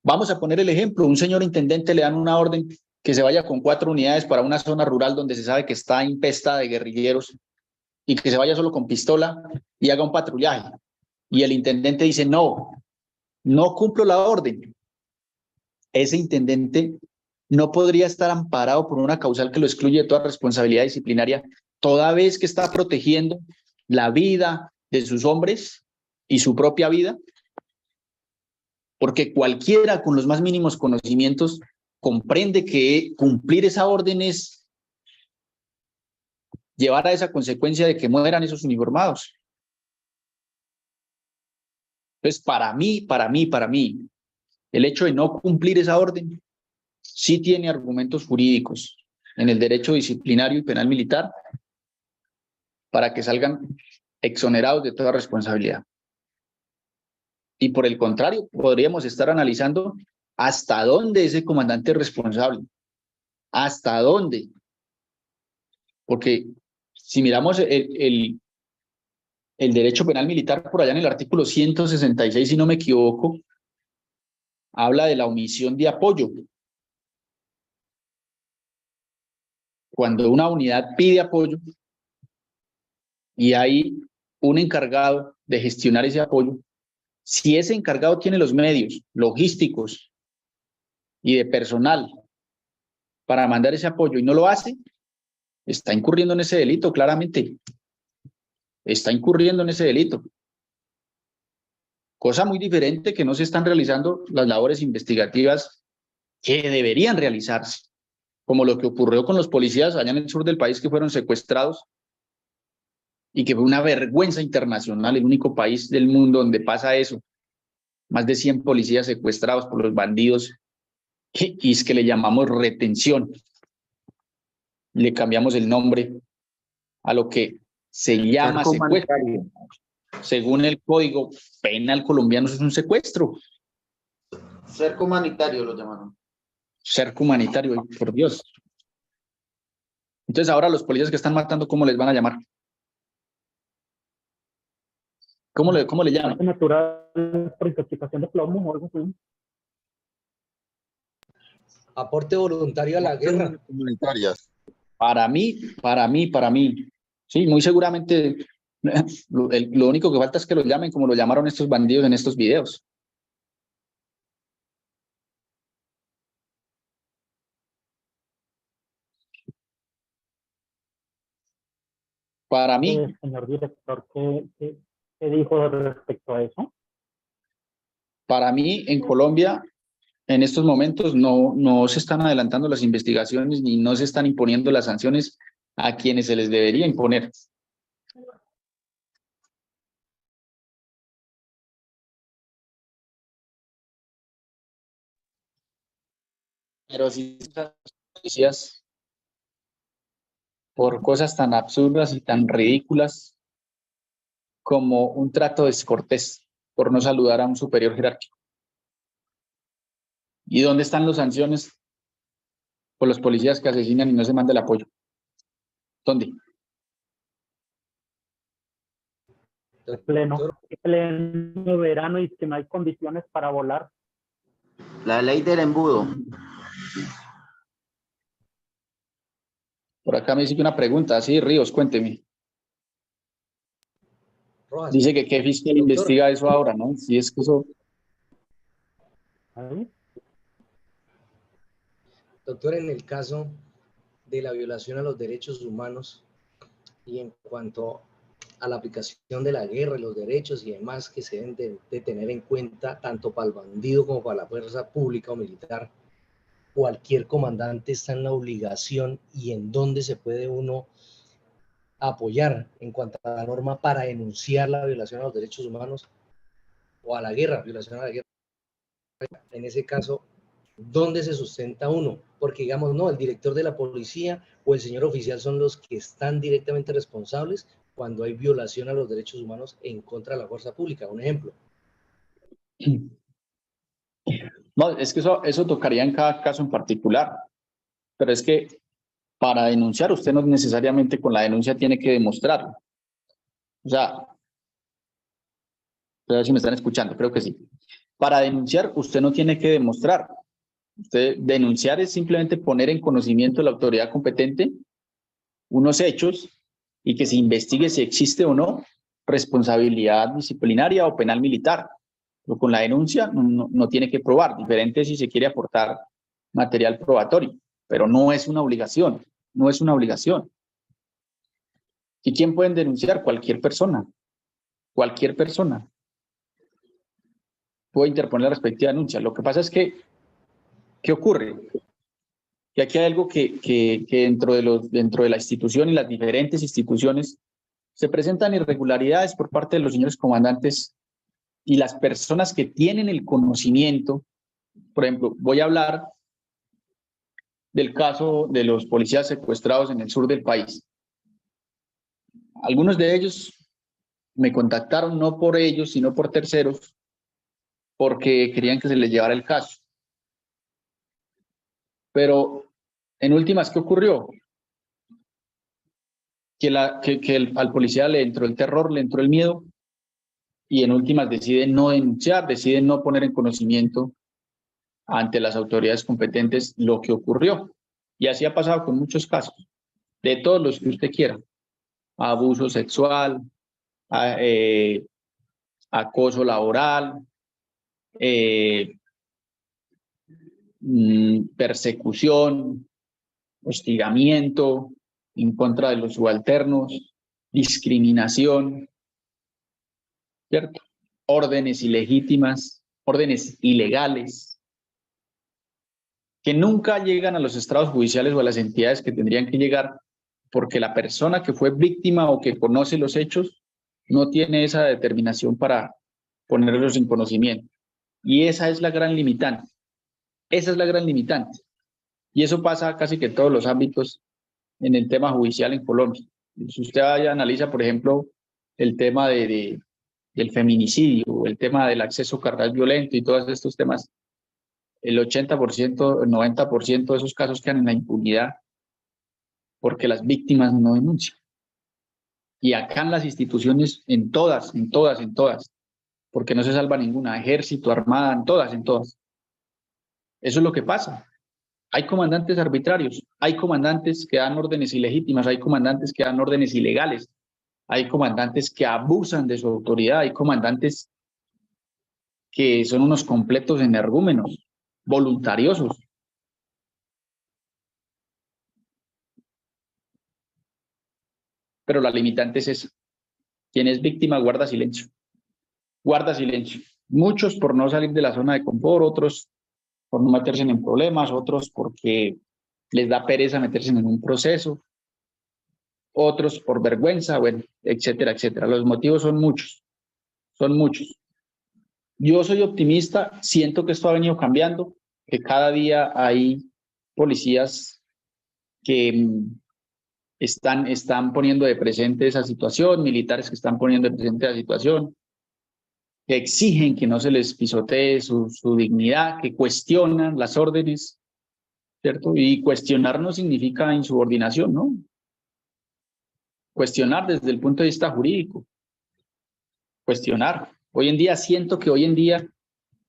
Vamos a poner el ejemplo, un señor intendente le dan una orden que se vaya con 4 unidades para una zona rural donde se sabe que está infestada de guerrilleros y que se vaya solo con pistola y haga un patrullaje. Y el intendente dice, no, no cumplo la orden. Ese intendente no podría estar amparado por una causal que lo excluye de toda responsabilidad disciplinaria, toda vez que está protegiendo la vida de sus hombres y su propia vida, porque cualquiera con los más mínimos conocimientos comprende que cumplir esa orden es llevar a esa consecuencia de que mueran esos uniformados. Entonces, para mí, el hecho de no cumplir esa orden sí tiene argumentos jurídicos en el derecho disciplinario y penal militar para que salgan exonerados de toda responsabilidad. Y por el contrario, podríamos estar analizando hasta dónde ese comandante es responsable. ¿Hasta dónde? Porque si miramos el derecho penal militar por allá en el artículo 166, si no me equivoco, habla de la omisión de apoyo. Cuando una unidad pide apoyo y hay un encargado de gestionar ese apoyo, si ese encargado tiene los medios logísticos y de personal para mandar ese apoyo y no lo hace, está incurriendo en ese delito, claramente. Está incurriendo en ese delito. Cosa muy diferente que no se están realizando las labores investigativas que deberían realizarse, como lo que ocurrió con los policías allá en el sur del país que fueron secuestrados y que fue una vergüenza internacional, el único país del mundo donde pasa eso. Más de 100 policías secuestrados por los bandidos y es que le llamamos retención. Le cambiamos el nombre a lo que se llama secuestro. Según el Código Penal colombiano, eso es un secuestro. Cerco humanitario lo llamaron. Cerco humanitario, por Dios. Entonces ahora los policías que están matando, ¿cómo les van a llamar? ¿Cómo le llaman? Natural por intoxicación de plomo o algo así. Aporte voluntario a la guerra. Comunitarias. Para mí. Sí, muy seguramente lo único que falta es que lo llamen como lo llamaron estos bandidos en estos videos. Para mí. Señor director, ¿qué dijo respecto a eso? Para mí, en Colombia, en estos momentos no se están adelantando las investigaciones ni no se están imponiendo las sanciones a quienes se les debería imponer. Pero si estas noticias, por cosas tan absurdas y tan ridículas como un trato descortés por no saludar a un superior jerárquico. ¿Y dónde están las sanciones por los policías que asesinan y no se manda el apoyo? ¿Dónde? Pleno verano y que no hay condiciones para volar. La ley del embudo. Por acá me dice una pregunta. Sí, Ríos, cuénteme. Rojas. Dice que qué fiscal investiga eso ahora, ¿no? Si es que eso... ¿Ahí? Doctor, en el caso de la violación a los derechos humanos y en cuanto a la aplicación de la guerra, los derechos y demás que se deben de tener en cuenta tanto para el bandido como para la fuerza pública o militar, cualquier comandante está en la obligación y en dónde se puede uno apoyar en cuanto a la norma para denunciar la violación a los derechos humanos o a la guerra, violación a la guerra. En ese caso, ¿dónde se sustenta uno? Porque digamos, no, el director de la policía o el señor oficial son los que están directamente responsables cuando hay violación a los derechos humanos en contra de la fuerza pública. Un ejemplo. No, es que eso tocaría en cada caso en particular. Pero es que para denunciar usted no necesariamente con la denuncia tiene que demostrarlo. O sea, a ver si me están escuchando, creo que sí. Para denunciar usted no tiene que demostrar. Denunciar es simplemente poner en conocimiento de la autoridad competente unos hechos y que se investigue si existe o no responsabilidad disciplinaria o penal militar. Pero con la denuncia no tiene que probar, diferente si se quiere aportar material probatorio, pero no es una obligación, no es una obligación. ¿Y quién pueden denunciar? Cualquier persona puede interponer la respectiva denuncia. Lo que pasa es que, ¿qué ocurre? Que aquí hay algo que dentro de la institución y las diferentes instituciones se presentan irregularidades por parte de los señores comandantes y las personas que tienen el conocimiento. Por ejemplo, voy a hablar del caso de los policías secuestrados en el sur del país. Algunos de ellos me contactaron no por ellos, sino por terceros, porque querían que se les llevara el caso. Pero en últimas, ¿qué ocurrió? Al policía le entró el terror, le entró el miedo, y en últimas deciden no denunciar, deciden no poner en conocimiento ante las autoridades competentes lo que ocurrió. Y así ha pasado con muchos casos, de todos los que usted quiera. Abuso sexual, acoso laboral, persecución, hostigamiento en contra de los subalternos, discriminación, ¿cierto? Órdenes ilegítimas, órdenes ilegales, que nunca llegan a los estrados judiciales o a las entidades que tendrían que llegar, porque la persona que fue víctima o que conoce los hechos no tiene esa determinación para ponerlos en conocimiento. Y esa es la gran limitante. Esa es la gran limitante. Y eso pasa casi que en todos los ámbitos en el tema judicial en Colombia. Si usted analiza, por ejemplo, el tema del feminicidio, el tema del acceso carnal violento y todos estos temas, el 80%, el 90% de esos casos quedan en la impunidad porque las víctimas no denuncian. Y acá en las instituciones, en todas, porque no se salva ninguna, ejército, armada, en todas. Eso es lo que pasa. Hay comandantes arbitrarios, hay comandantes que dan órdenes ilegítimas, hay comandantes que dan órdenes ilegales, hay comandantes que abusan de su autoridad, hay comandantes que son unos completos energúmenos, voluntariosos. Pero la limitante es esa. Quien es víctima guarda silencio. Guarda silencio. Muchos por no salir de la zona de confort, otros por no meterse en problemas, otros porque les da pereza meterse en un proceso, otros por vergüenza, bueno, etcétera, etcétera. Los motivos son muchos, Yo soy optimista, siento que esto ha venido cambiando, que cada día hay policías que están poniendo de presente esa situación, militares que están poniendo de presente la situación, que exigen que no se les pisotee su dignidad, que cuestionan las órdenes, ¿cierto? Y cuestionar no significa insubordinación, ¿no? Cuestionar desde el punto de vista jurídico. Cuestionar. Siento que hoy en día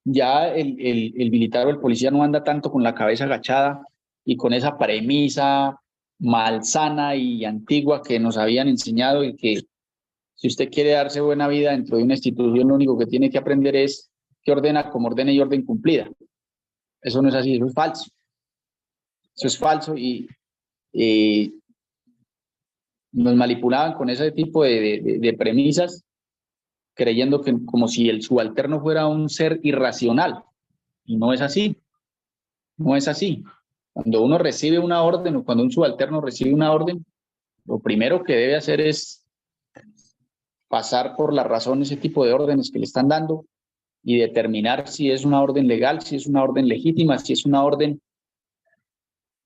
ya el militar o el policía no anda tanto con la cabeza agachada y con esa premisa malsana y antigua que nos habían enseñado, y que si usted quiere darse buena vida dentro de una institución, lo único que tiene que aprender es que ordena como ordena y orden cumplida. Eso no es así, eso es falso. Eso es falso y nos manipulaban con ese tipo de premisas, creyendo que como si el subalterno fuera un ser irracional. Y no es así. No es así. Cuando uno recibe una orden o cuando un subalterno recibe una orden, lo primero que debe hacer es pasar por la razón ese tipo de órdenes que le están dando y determinar si es una orden legal, si es una orden legítima, si es una orden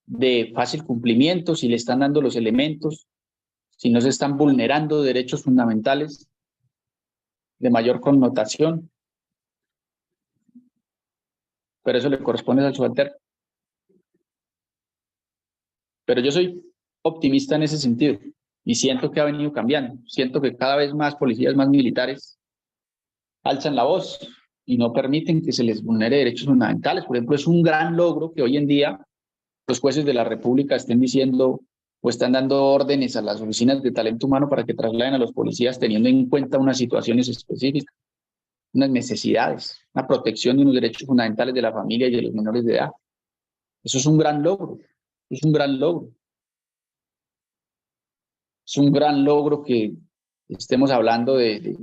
de fácil cumplimiento, si le están dando los elementos, si no se están vulnerando derechos fundamentales de mayor connotación. Pero eso le corresponde al subalterno. Pero yo soy optimista en ese sentido y siento que ha venido cambiando. Siento que cada vez más policías, más militares alzan la voz y no permiten que se les vulnere derechos fundamentales. Por ejemplo, es un gran logro que hoy en día los jueces de la República estén diciendo o están dando órdenes a las oficinas de talento humano para que trasladen a los policías teniendo en cuenta unas situaciones específicas, unas necesidades, una protección de unos derechos fundamentales de la familia y de los menores de edad. Eso es un gran logro, es un gran logro. Es un gran logro que estemos hablando de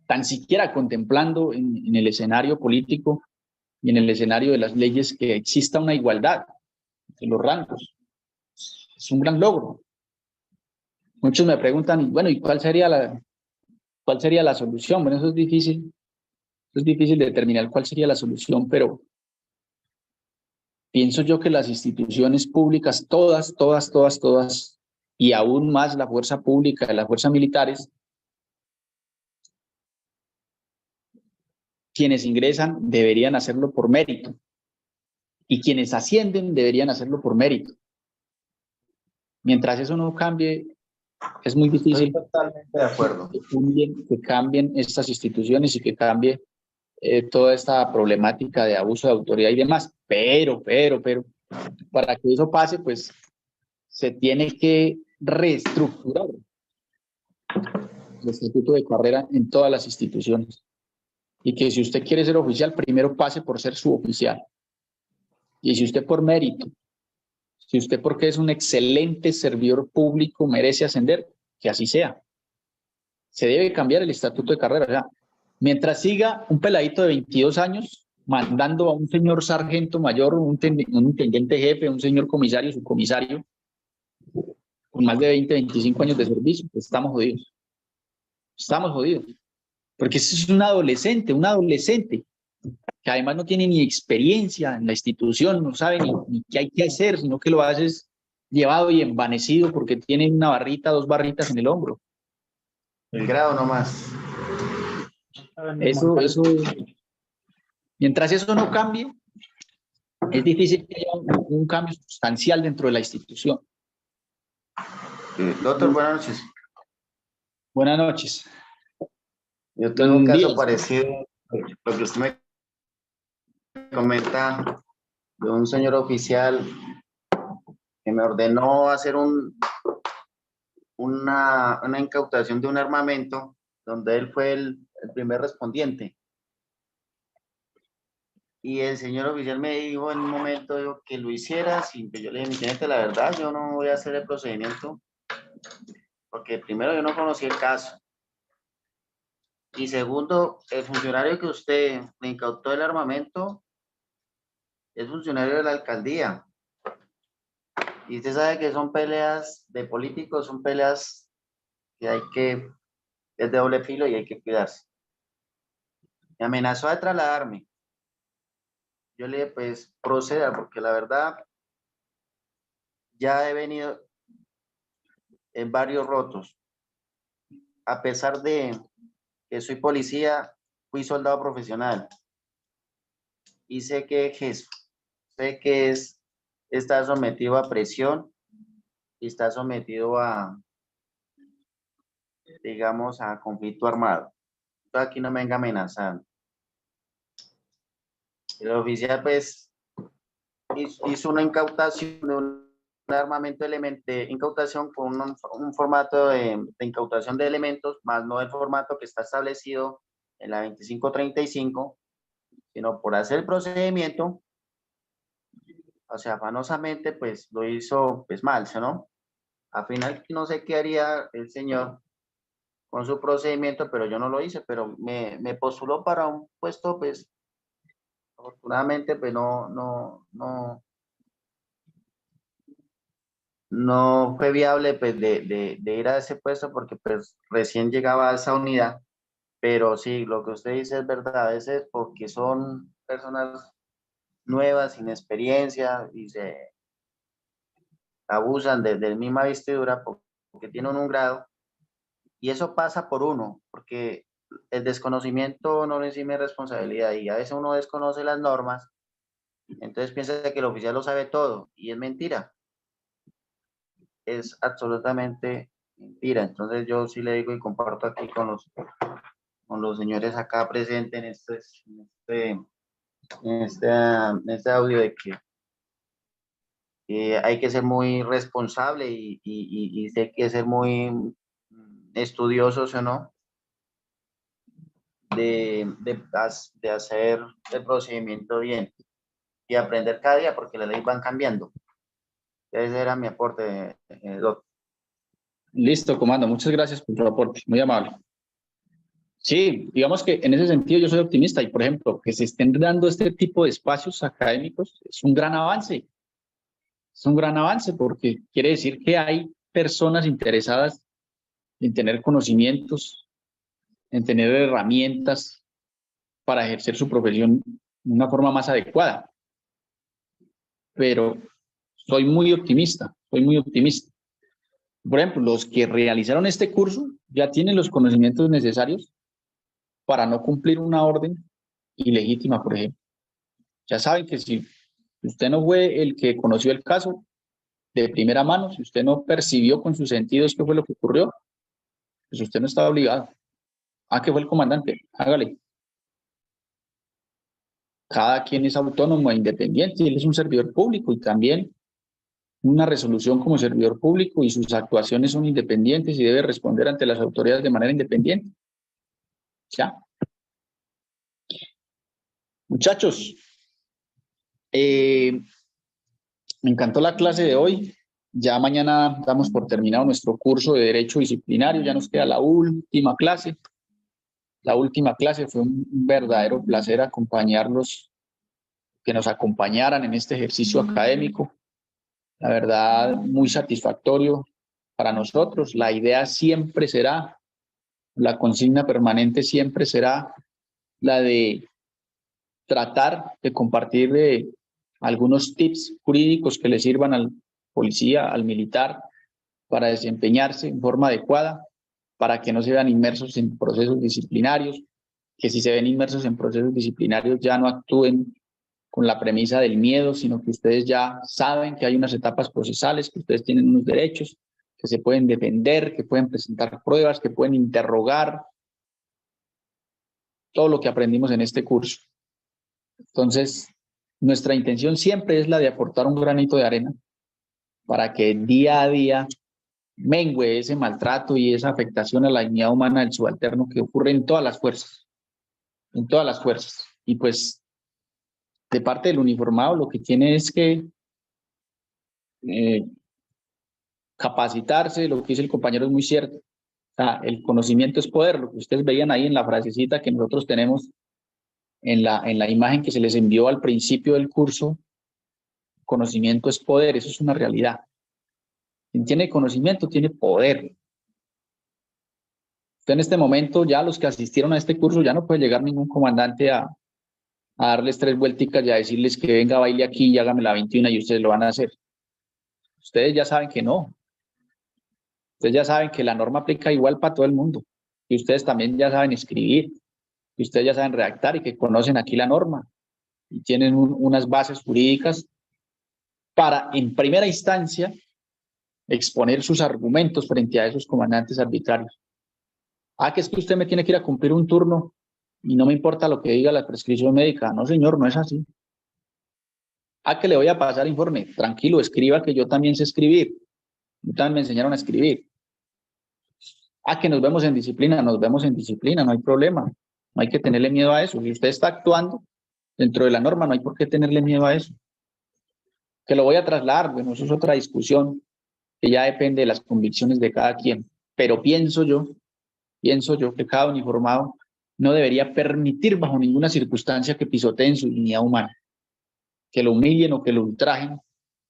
tan siquiera contemplando en el escenario político y en el escenario de las leyes que exista una igualdad entre los rangos. Es un gran logro. Muchos me preguntan, bueno, ¿y cuál sería la solución? Bueno, eso es difícil determinar cuál sería la solución, pero pienso yo que las instituciones públicas, todas, y aún más la fuerza pública y las fuerzas militares, quienes ingresan deberían hacerlo por mérito, y quienes ascienden deberían hacerlo por mérito. Mientras eso no cambie, es muy difícil Estoy totalmente de acuerdo. que cambien estas instituciones y que cambie toda esta problemática de abuso de autoridad y demás. Pero, para que eso pase, pues se tiene que reestructurar el estatuto de carrera en todas las instituciones. Y que si usted quiere ser oficial, primero pase por ser suboficial. Y si usted por mérito, si usted porque es un excelente servidor público merece ascender, que así sea. Se debe cambiar el estatuto de carrera. O sea, mientras siga un peladito de 22 años mandando a un señor sargento mayor, un intendente jefe, un señor comisario, subcomisario, con más de 20, 25 años de servicio, pues estamos jodidos. Estamos jodidos. Porque ese es un adolescente que además no tiene ni experiencia en la institución, no sabe ni qué hay que hacer, sino que lo hace llevado y envanecido porque tiene una barrita, 2 barritas en el hombro. El grado nomás. Eso, mientras eso no cambie, es difícil que haya un cambio sustancial dentro de la institución. Doctor, buenas noches. Buenas noches. Yo tengo un caso Díaz. parecido a lo que usted me comenta de un señor oficial que me ordenó hacer una incautación de un armamento donde él fue el primer respondiente. Y el señor oficial me dijo en un momento que lo hiciera, sin que yo le dije, mi teniente, la verdad, yo no voy a hacer el procedimiento, porque primero yo no conocí el caso. Y segundo, el funcionario que usted le incautó el armamento es funcionario de la alcaldía. Y usted sabe que son peleas de políticos, son peleas que es de doble filo y hay que cuidarse. Me amenazó de trasladarme. Yo le dije, pues proceda, porque la verdad ya he venido en varios rotos. A pesar de que soy policía, fui soldado profesional. Y sé que está sometido a presión y está sometido a, digamos, a conflicto armado. Entonces aquí no me venga amenazando. El oficial, pues, hizo una incautación de un armamento incautación con un formato de incautación de elementos, más no el formato que está establecido en la 2535, sino por hacer el procedimiento, o sea, afanosamente, pues lo hizo pues mal, ¿no? Al final no sé qué haría el señor con su procedimiento, pero yo no lo hice, pero me postuló para un puesto, pues, afortunadamente, pues no fue viable pues de ir a ese puesto porque pues recién llegaba a esa unidad, pero sí, lo que usted dice es verdad, a veces porque son personas nuevas, sin experiencia y se abusan de la misma vestidura porque tienen un grado y eso pasa por uno, porque el desconocimiento no le exime responsabilidad y a veces uno desconoce las normas, entonces piensa que el oficial lo sabe todo y es mentira. Es absolutamente mentira. Entonces yo sí le digo y comparto aquí con los señores acá presentes en este audio de que hay que ser muy responsable y hay que ser muy estudiosos, ¿o no? De hacer el procedimiento bien y aprender cada día porque las leyes van cambiando. Ese era mi aporte, doctor. Listo, comando. Muchas gracias por tu aporte. Muy amable. Sí, digamos que en ese sentido yo soy optimista y, por ejemplo, que se estén dando este tipo de espacios académicos es un gran avance. Es un gran avance porque quiere decir que hay personas interesadas en tener conocimientos, en tener herramientas para ejercer su profesión de una forma más adecuada. Pero soy muy optimista, soy muy optimista. Por ejemplo, los que realizaron este curso ya tienen los conocimientos necesarios para no cumplir una orden ilegítima, por ejemplo. Ya saben que si usted no fue el que conoció el caso de primera mano, si usted no percibió con sus sentidos qué fue lo que ocurrió, pues usted no estaba obligado. Ah, que fue el comandante, hágale. Cada quien es autónomo e independiente y él es un servidor público y también una resolución como servidor público y sus actuaciones son independientes y debe responder ante las autoridades de manera independiente. ¿Ya? Muchachos, me encantó la clase de hoy. Ya mañana damos por terminado nuestro curso de Derecho Disciplinario. Ya nos queda la última clase. La última clase fue un verdadero placer acompañarlos, que nos acompañaran en este ejercicio académico. La verdad, muy satisfactorio para nosotros. La idea siempre será, la consigna permanente siempre será la de tratar de compartir algunos tips jurídicos que le sirvan al policía, al militar, para desempeñarse en forma adecuada, para que no se vean inmersos en procesos disciplinarios, que si se ven inmersos en procesos disciplinarios ya no actúen con la premisa del miedo, sino que ustedes ya saben que hay unas etapas procesales, que ustedes tienen unos derechos, que se pueden defender, que pueden presentar pruebas, que pueden interrogar, todo lo que aprendimos en este curso. Entonces, nuestra intención siempre es la de aportar un granito de arena para que día a día mengue ese maltrato y esa afectación a la dignidad humana del subalterno que ocurre en todas las fuerzas, en todas las fuerzas. Y pues, de parte del uniformado, lo que tiene es que capacitarse. Lo que dice el compañero es muy cierto. O sea, el conocimiento es poder, lo que ustedes veían ahí en la frasecita que nosotros tenemos en la imagen que se les envió al principio del curso. Conocimiento es poder, eso es una realidad. Quien tiene conocimiento tiene poder. Usted en este momento, ya los que asistieron a este curso, ya no puede llegar ningún comandante a darles 3 vuelticas y a decirles que venga, baile aquí y hágame la 21 y ustedes lo van a hacer. Ustedes ya saben que no. Ustedes ya saben que la norma aplica igual para todo el mundo. Y ustedes también ya saben escribir. Y ustedes ya saben redactar y que conocen aquí la norma. Y tienen unas bases jurídicas para, en primera instancia, exponer sus argumentos frente a esos comandantes arbitrarios. Ah, que es que usted me tiene que ir a cumplir un turno y no me importa lo que diga la prescripción médica. No, señor, no es así. Ah, que le voy a pasar informe. Tranquilo, escriba, que yo también sé escribir. Yo también me enseñaron a escribir. Ah, que nos vemos en disciplina. Nos vemos en disciplina, no hay problema. No hay que tenerle miedo a eso. Si usted está actuando dentro de la norma, no hay por qué tenerle miedo a eso. Que lo voy a trasladar, bueno, eso es otra discusión que ya depende de las convicciones de cada quien. Pero pienso yo que cada uniformado no debería permitir bajo ninguna circunstancia que pisoteen su dignidad humana, que lo humillen o que lo ultrajen,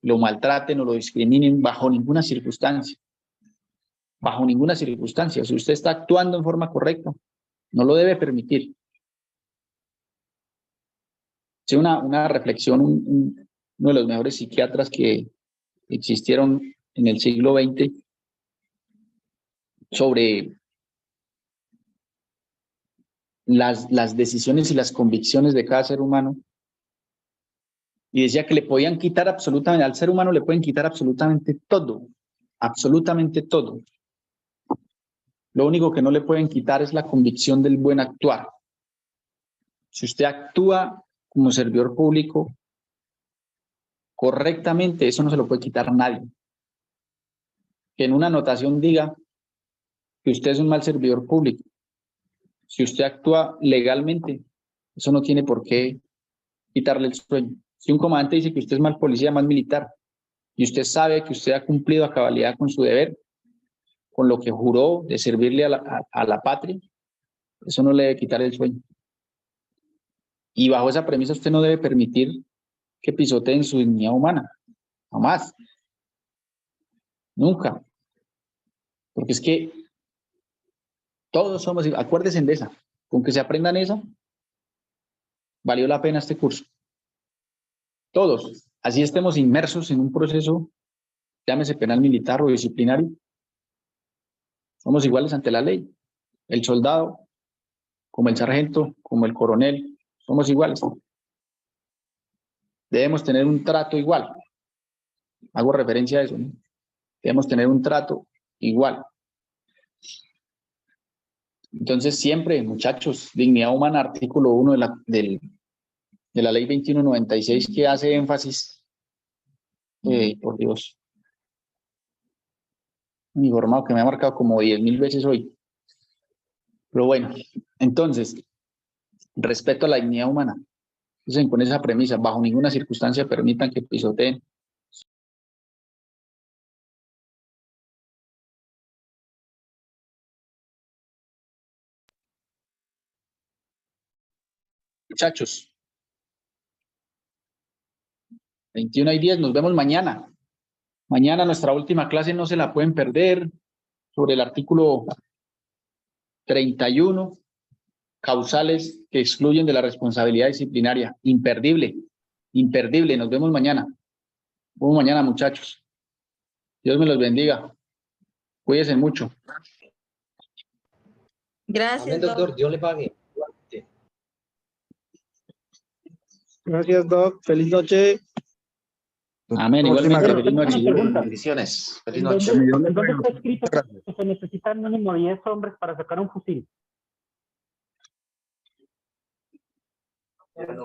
lo maltraten o lo discriminen bajo ninguna circunstancia. Bajo ninguna circunstancia. Si usted está actuando en forma correcta, no lo debe permitir. Sí, una reflexión, uno de los mejores psiquiatras que existieron en el siglo XX sobre las decisiones y las convicciones de cada ser humano, y decía que le podían quitar absolutamente, al ser humano le pueden quitar absolutamente todo, Lo único que no le pueden quitar es la convicción del buen actuar. Si usted actúa como servidor público correctamente, eso no se lo puede quitar nadie. Que en una anotación diga que usted es un mal servidor público. Si usted actúa legalmente, eso no tiene por qué quitarle el sueño. Si un comandante dice que usted es mal policía, mal militar, y usted sabe que usted ha cumplido a cabalidad con su deber, con lo que juró de servirle a la patria, eso no le debe quitar el sueño. Y bajo esa premisa usted no debe permitir que pisoteen su dignidad humana. Jamás. Nunca. Porque es que todos somos, acuérdense de esa, con que se aprendan esa, valió la pena este curso. Todos, así estemos inmersos en un proceso, llámese penal militar o disciplinario, somos iguales ante la ley. El soldado, como el sargento, como el coronel, somos iguales. Debemos tener un trato igual. Hago referencia a eso, ¿no? Debemos tener un trato igual. Entonces, siempre, muchachos, dignidad humana, artículo 1 de la ley 2196, que hace énfasis, por Dios, uniformado, que me ha marcado como 10.000 veces hoy. Pero bueno, entonces, respeto a la dignidad humana. Entonces, con esa premisa, bajo ninguna circunstancia permitan que pisoteen. Muchachos, 21:10, nos vemos mañana. Mañana nuestra última clase no se la pueden perder, sobre el artículo 31, causales que excluyen de la responsabilidad disciplinaria. Imperdible, imperdible. Nos vemos mañana. Nos vemos mañana, muchachos. Dios me los bendiga. Cuídense mucho. Gracias, doctor. Dios le pague. Gracias, Doc. Feliz noche. Amén. Igualmente, feliz noche. Bendiciones. Feliz ¿En noche. dónde está escrito que se necesitan mínimo 10 hombres para sacar un fusil? Bueno.